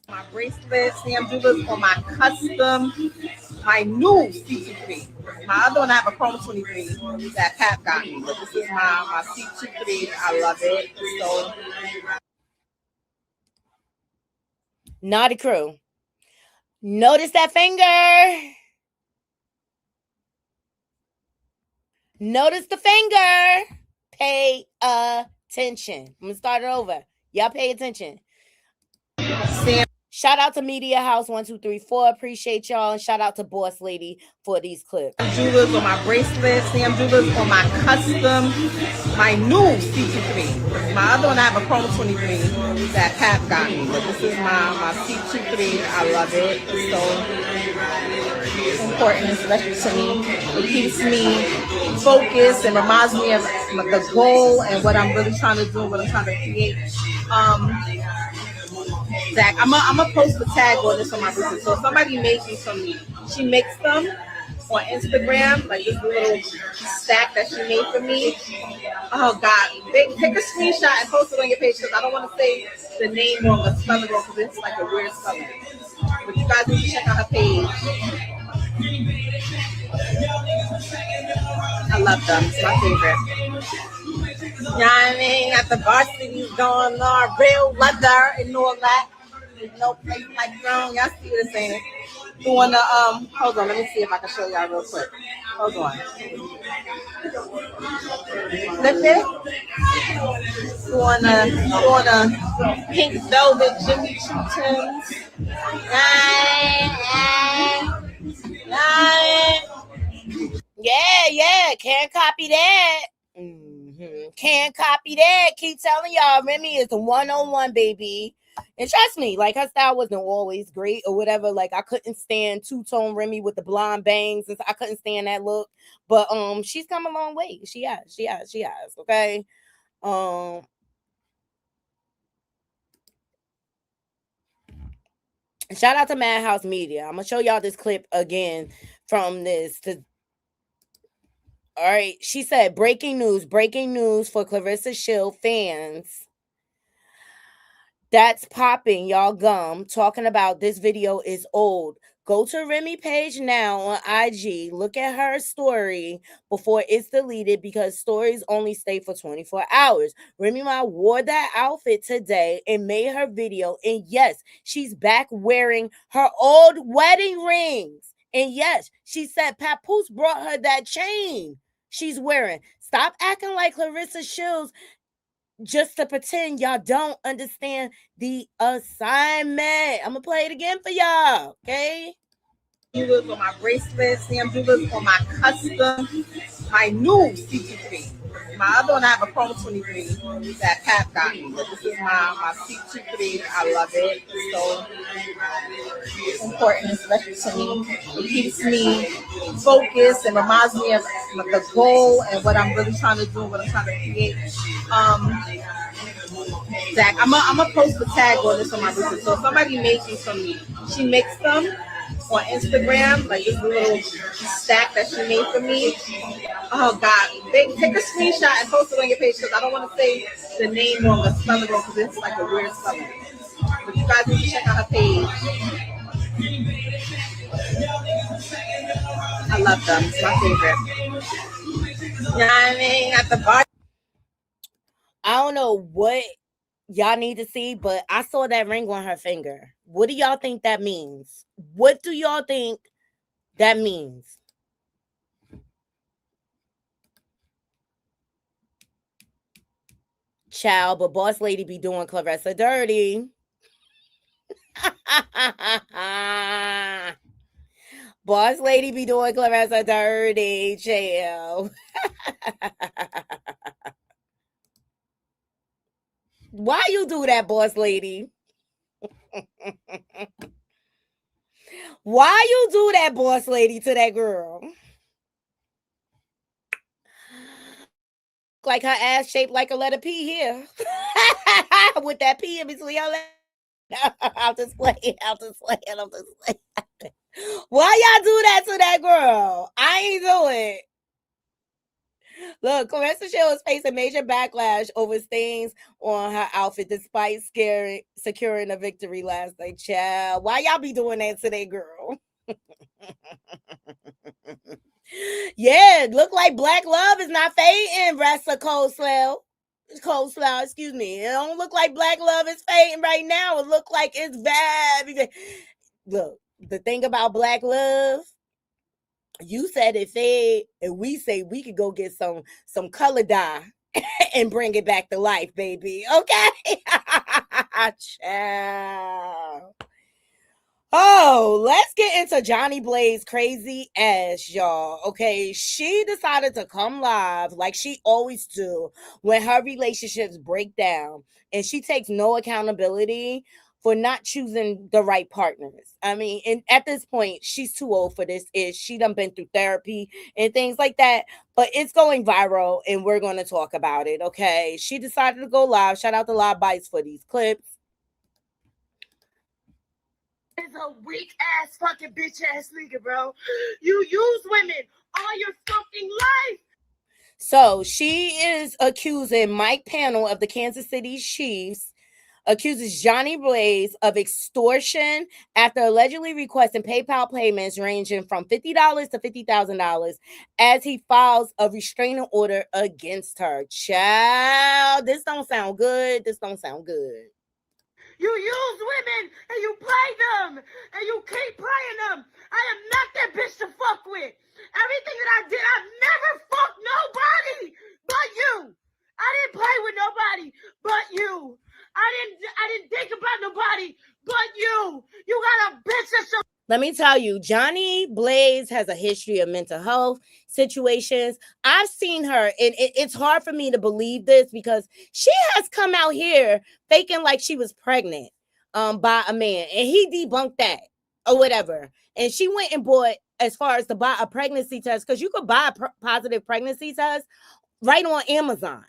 My bracelets, Sam Jewelers on my custom, my new C23. My other one I have a Chrome 23 that Pat got me, but this is my C23. I love it. So Naughty Crew. Notice that finger. Notice the finger. Pay attention. I'm gonna start it over. Y'all pay attention. Shout out to Media House 1234. Appreciate y'all. And shout out to Boss Lady for these clips. Jewelers on my bracelet, Sam Jewelers on my custom, my new C23. My other one I have a Chrome 23 that Pat got me, but this is my C23. I love it. It's so important, especially to me. It keeps me focused and reminds me of the goal and what I'm really trying to do, what I'm trying to create. Zach, I'm gonna post the tag on this on my business. So if somebody makes these from me, she makes them on Instagram, like this little stack that she made for me. Oh God, take a screenshot and post it on your page because I don't want to say the name wrong or spell it wrong because it's like a weird spelling. But you guys need to check out her page. I love them. It's my favorite. You know what I mean? Got the varsities going on, real leather and all that. There's no place like throne. Y'all see what I'm saying? Doing the hold on, let me see if I can show y'all real quick. Hold on. Flip it. Doing the pink velvet Jimmy Choo Tims. Yeah, can't copy that. Can't copy that. Keep telling y'all, Remy is the 101, baby. And trust me, like her style wasn't always great or whatever. Like I couldn't stand two-tone Remy with the blonde bangs. I couldn't stand that look. But she's come a long way. She has. Okay. Shout out to Madhouse Media. I'm gonna show y'all this clip again from this. All right, she said, breaking news for Claressa Shields fans. That's popping, y'all gum. Talking about this video is old. Go to Remy page now on IG. Look at her story before it's deleted because stories only stay for 24 hours. Remy Ma wore that outfit today and made her video. And yes, she's back wearing her old wedding rings. And yes, she said Papoose brought her that chain she's wearing. Stop acting like Claressa Shields just to pretend y'all don't understand the assignment. I'm gonna play it again for y'all, okay? Jewelers on my bracelet, Sam Jewelers on my custom, my new C23. My other one I have a Chrome 23 that Pat got me, but this is my C23. I love it. It's so important, especially to me. It keeps me focused and reminds me of the goal and what I'm really trying to do, what I'm trying to create. Zach, I'm gonna post the tag on this on my business. So if somebody makes these from me, she makes them on Instagram, like this little stack that she made for me. Oh God, take a screenshot and post it on your page because I don't want to say the name wrong or spell it wrong because it's like a weird spelling. But you guys need to check out her page. I love them. It's my favorite. You know what I mean? At the bar. I don't know what y'all need to see, but I saw that ring on her finger. What do y'all think that means? What do y'all think that means? Child, but Boss Lady be doing Claressa dirty. Boss Lady be doing Claressa dirty, child. Why you do that, Boss Lady? Why you do that, Boss Lady, to that girl? Like her ass shaped like a letter P here. With that P in between her legs. I'll just play it. Why y'all do that to that girl? I ain't do it. Look, Claressa Shields facing major backlash over stains on her outfit despite securing a victory last night. Child, why y'all be doing that to that girl? Yeah, look like black love is not fading. Rest of coleslaw, excuse me. It don't look like black love is fading right now. It look like it's bad. Look, the thing about black love, you said it fade, and we say we could go get some color dye. and bring it back to life, baby. Okay? Ciao. Oh, let's get into Jhonnie Blaze crazy ass, y'all. Okay, she decided to come live like she always do when her relationships break down, and she takes no accountability for not choosing the right partners. I mean, and at this point, she's too old for this. She done been through therapy and things like that, but it's going viral, and we're going to talk about it. Okay, she decided to go live. Shout out to Live Bites for these clips. Is a weak ass fucking bitch ass nigga, bro. You use women all your fucking life. So she is accusing Mike Pannell of the Kansas City Chiefs, accuses Jhonnie Blaze of extortion after allegedly requesting PayPal payments ranging from $50 to $50,000 as he files a restraining order against her. Child, this don't sound good. This don't sound good. You use women and you play them and you keep playing them. I am not that bitch to fuck with. Everything that I did, I never fucked nobody but you. I didn't play with nobody but you. I didn't think about nobody but you. You got a bitch that's so. Let me tell you, Jhonnie Blaze has a history of mental health situations. I've seen her, and it's hard for me to believe this because she has come out here faking like she was pregnant by a man, and he debunked that or whatever. And she went and bought, as far as to buy a pregnancy test, because you could buy a positive pregnancy test right on Amazon.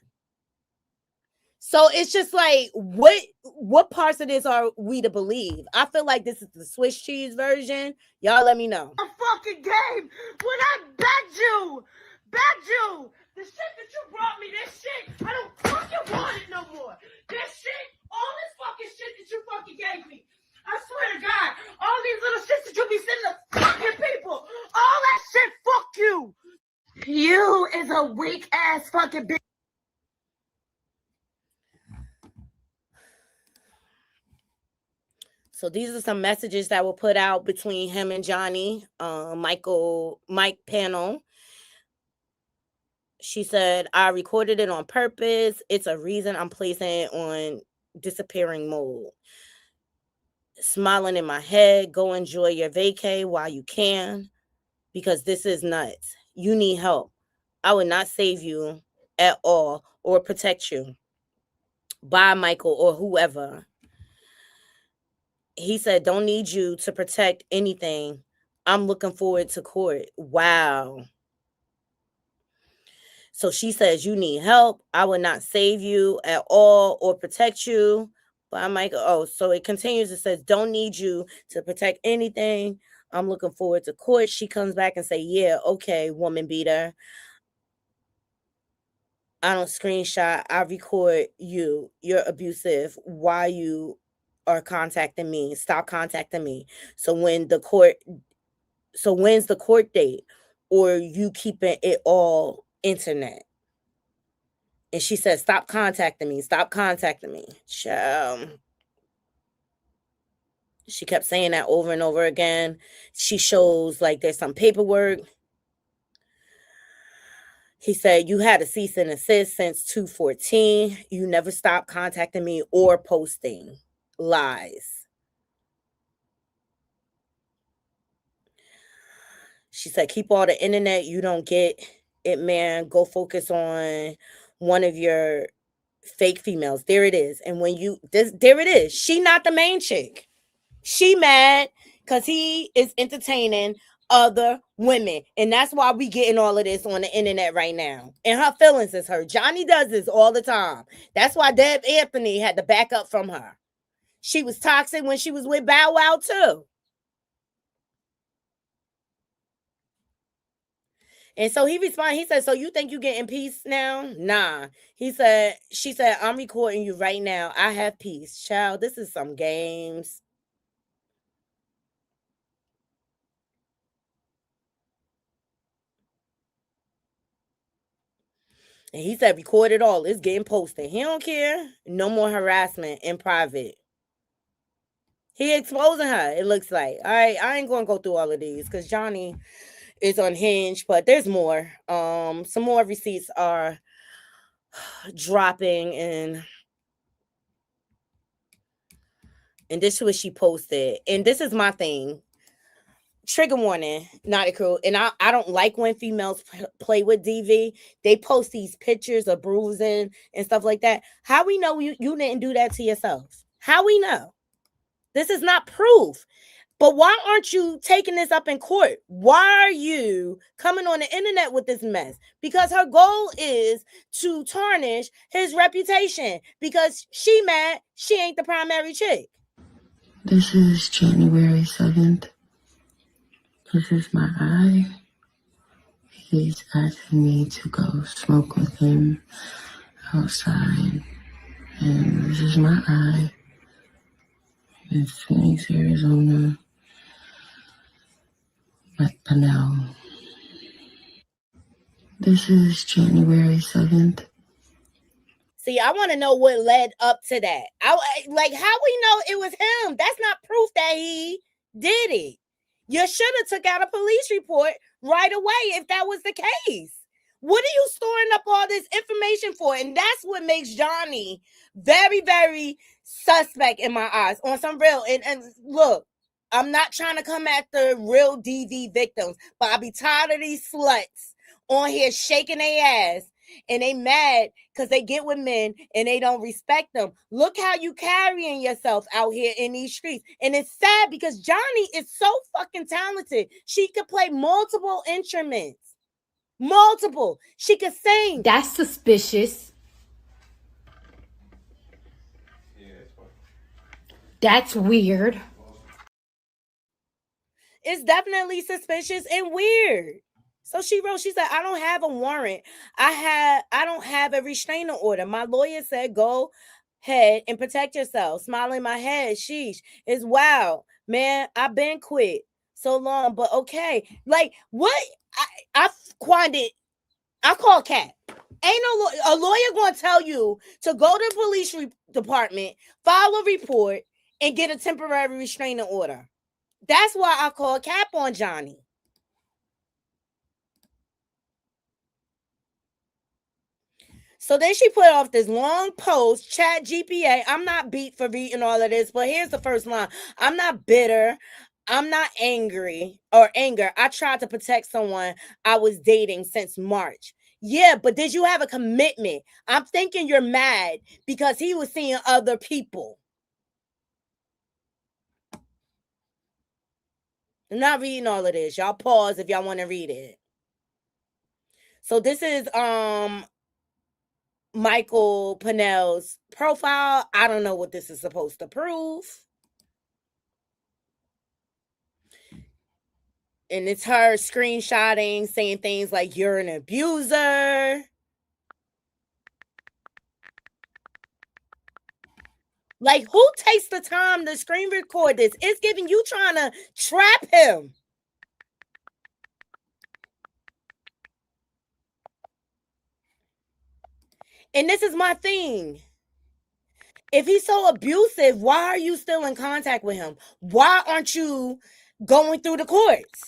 So it's just like, what parts of this are we to believe? I feel like this is the Swiss cheese version. Y'all let me know. A fucking game when I begged you. The shit that you brought me, this shit, I don't fucking want it no more. This shit, all this fucking shit that you fucking gave me. I swear to God, all these little shits that you be sending to fucking people, all that shit, fuck you. You is a weak ass fucking bitch. So these are some messages that were put out between him and Jhonnie, Mike Pannell. She said, I recorded it on purpose. It's a reason I'm placing it on disappearing mode. Smiling in my head, go enjoy your vacay while you can, because this is nuts. You need help. I would not save you at all or protect you. Bye, Michael, or whoever. He said, don't need you to protect anything. I'm looking forward to court. Wow. So she says, you need help. I will not save you at all or protect you. But I'm like, oh, so it continues. It says, don't need you to protect anything. I'm looking forward to court. She comes back and say, yeah, okay, woman beater. I don't screenshot. I record you. You're abusive. Why you are contacting me? Stop contacting me. So when's the court date? Or you keeping it all internet? And she said, stop contacting me. Stop contacting me. She kept saying that over and over again. She shows like there's some paperwork. He said, you had a cease and desist since 2/14. You never stopped contacting me or posting. Lies. She said, keep all the internet. You don't get it, man. Go focus on one of your fake females. There it is. And when there it is. She not the main chick. She mad because he is entertaining other women. And that's why we getting all of this on the internet right now. And her feelings is hurt. Jhonnie does this all the time. That's why Deb Anthony had to back up from her. She was toxic when she was with Bow Wow too. And so he responded, he said, so you think you getting peace now? Nah. She said, I'm recording you right now. I have peace. Child, this is some games. And he said, record it all. It's getting posted. He don't care. No more harassment in private. He exposing her, it looks like. All right, I ain't going to go through all of these because Jhonnie is unhinged, but there's more. Some more receipts are dropping, and this is what she posted. And this is my thing. Trigger warning, not a crew. And I don't like when females play with DV. They post these pictures of bruising and stuff like that. How we know you didn't do that to yourself? How we know? This is not proof. But why aren't you taking this up in court? Why are you coming on the internet with this mess? Because her goal is to tarnish his reputation because she mad she ain't the primary chick. This is January 7th. This is my eye. He's asking me to go smoke with him outside. And this is my eye. It's Phoenix, Arizona. At Pinell. This is January 7th. See, I want to know what led up to that. Like, how we know it was him? That's not proof that he did it. You should have took out a police report right away if that was the case. What are you storing up all this information for? And that's what makes Jhonnie very, very suspect in my eyes on some real. And look, I'm not trying to come at the real DV victims, but I be tired of these sluts on here shaking their ass and they mad because they get with men and they don't respect them. Look how you carrying yourself out here in these streets. And it's sad because Jhonnie is so fucking talented. She could play multiple instruments. Multiple. She could sing. That's suspicious. That's weird. It's definitely suspicious and weird. So she wrote, she said, I don't have a warrant. I don't have a restraining order. My lawyer said, go ahead and protect yourself. Smiling my head. Sheesh. It's wild. Man, I've been quit so long, but okay. Like, what? I call Cat. Ain't no a lawyer gonna tell you to go to the police department, file a report, and get a temporary restraining order. That's why I call Cap on Jhonnie. So then she put off this long post, chat GPA. I'm not beat for reading all of this, but here's the first line. I'm not bitter. I'm not angry or anger. I tried to protect someone I was dating since March. Yeah, but did you have a commitment? I'm thinking you're mad because he was seeing other people. I'm not reading all of this. Y'all pause if y'all want to read it. So this is Michael Pinell's profile. I don't know what this is supposed to prove. And it's her screenshotting, saying things like, you're an abuser. Like, who takes the time to screen record this? It's giving you trying to trap him. And this is my thing. If he's so abusive, why are you still in contact with him? Why aren't you going through the courts?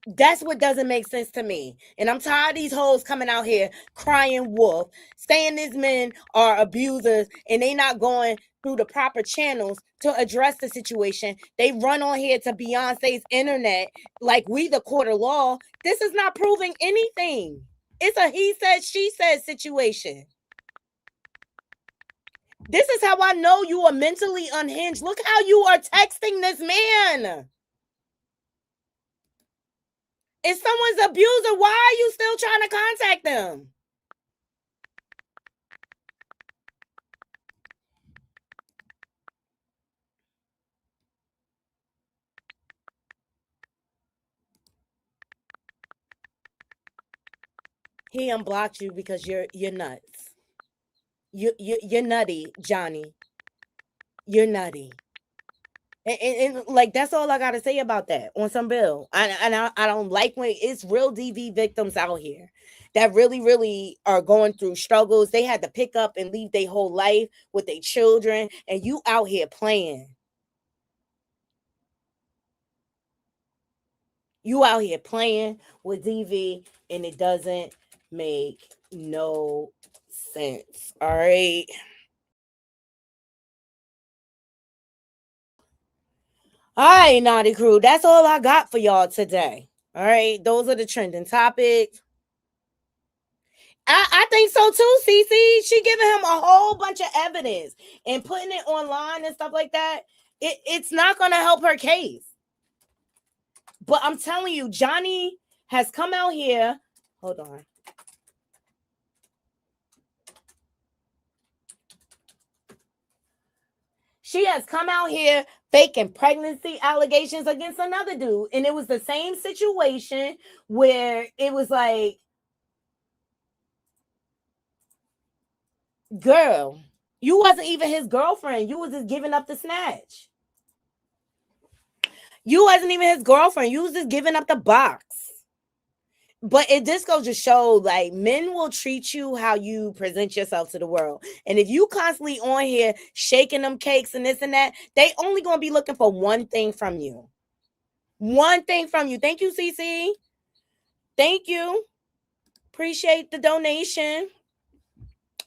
That's what doesn't make sense to me. And I'm tired of these hoes coming out here crying wolf, saying these men are abusers and they not going through the proper channels to address the situation. They run on here to Beyonce's internet like we the court of law. This is not proving anything. It's a he said, she said situation. This is how I know you are mentally unhinged. Look how you are texting this man. If someone's abuser, why are you still trying to contact them? He unblocked you because you're nuts. You're nutty, Jhonnie. You're nutty. And like that's all I gotta say about that on some bill. I don't like when it's real DV victims out here that really are going through struggles. They had to pick up and leave their whole life with their children, and you out here playing. You out here playing with DV, and it doesn't make no sense. All right. All right, Naughty Crew. That's all I got for y'all today. All right. Those are the trending topics. I think so too, Cece. She giving him a whole bunch of evidence and putting it online and stuff like that. It's not going to help her case. But I'm telling you, Jhonnie has come out here. Hold on. She has come out here faking pregnancy allegations against another dude. And it was the same situation where it was like, girl, you wasn't even his girlfriend. You was just giving up the snatch. You wasn't even his girlfriend. You was just giving up the box. But it just goes to show, like, men will treat you how you present yourself to the world. And if you constantly on here shaking them cakes and this and that, they only going to be looking for one thing from you. One thing from you. Thank you, CC. Thank you. Appreciate the donation.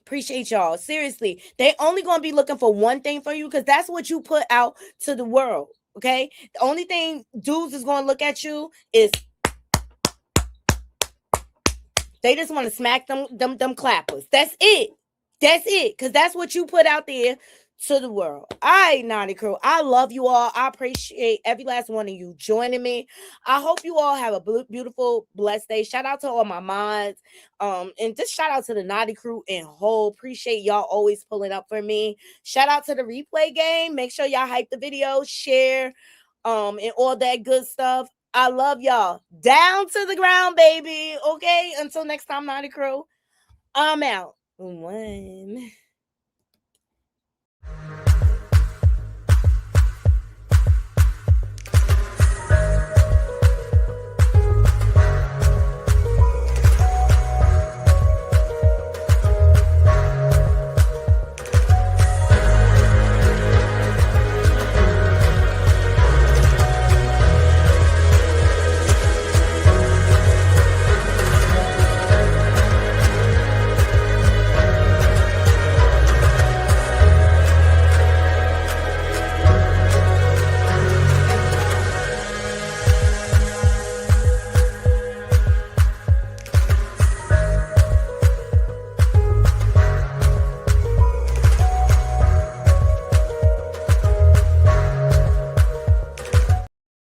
Appreciate y'all. Seriously. They only going to be looking for one thing from you because that's what you put out to the world. Okay? The only thing dudes is going to look at you is they just want to smack them clappers. That's it. That's it. Because that's what you put out there to the world. All right, Naughty Crew. I love you all. I appreciate every last one of you joining me. I hope you all have a beautiful, blessed day. Shout out to all my mods. And just shout out to the Naughty Crew in whole. Appreciate y'all always pulling up for me. Shout out to the replay game. Make sure y'all hype the video, share, and all that good stuff. I love y'all. Down to the ground, baby. Okay? Until next time, Naughty Crew. I'm out. 1.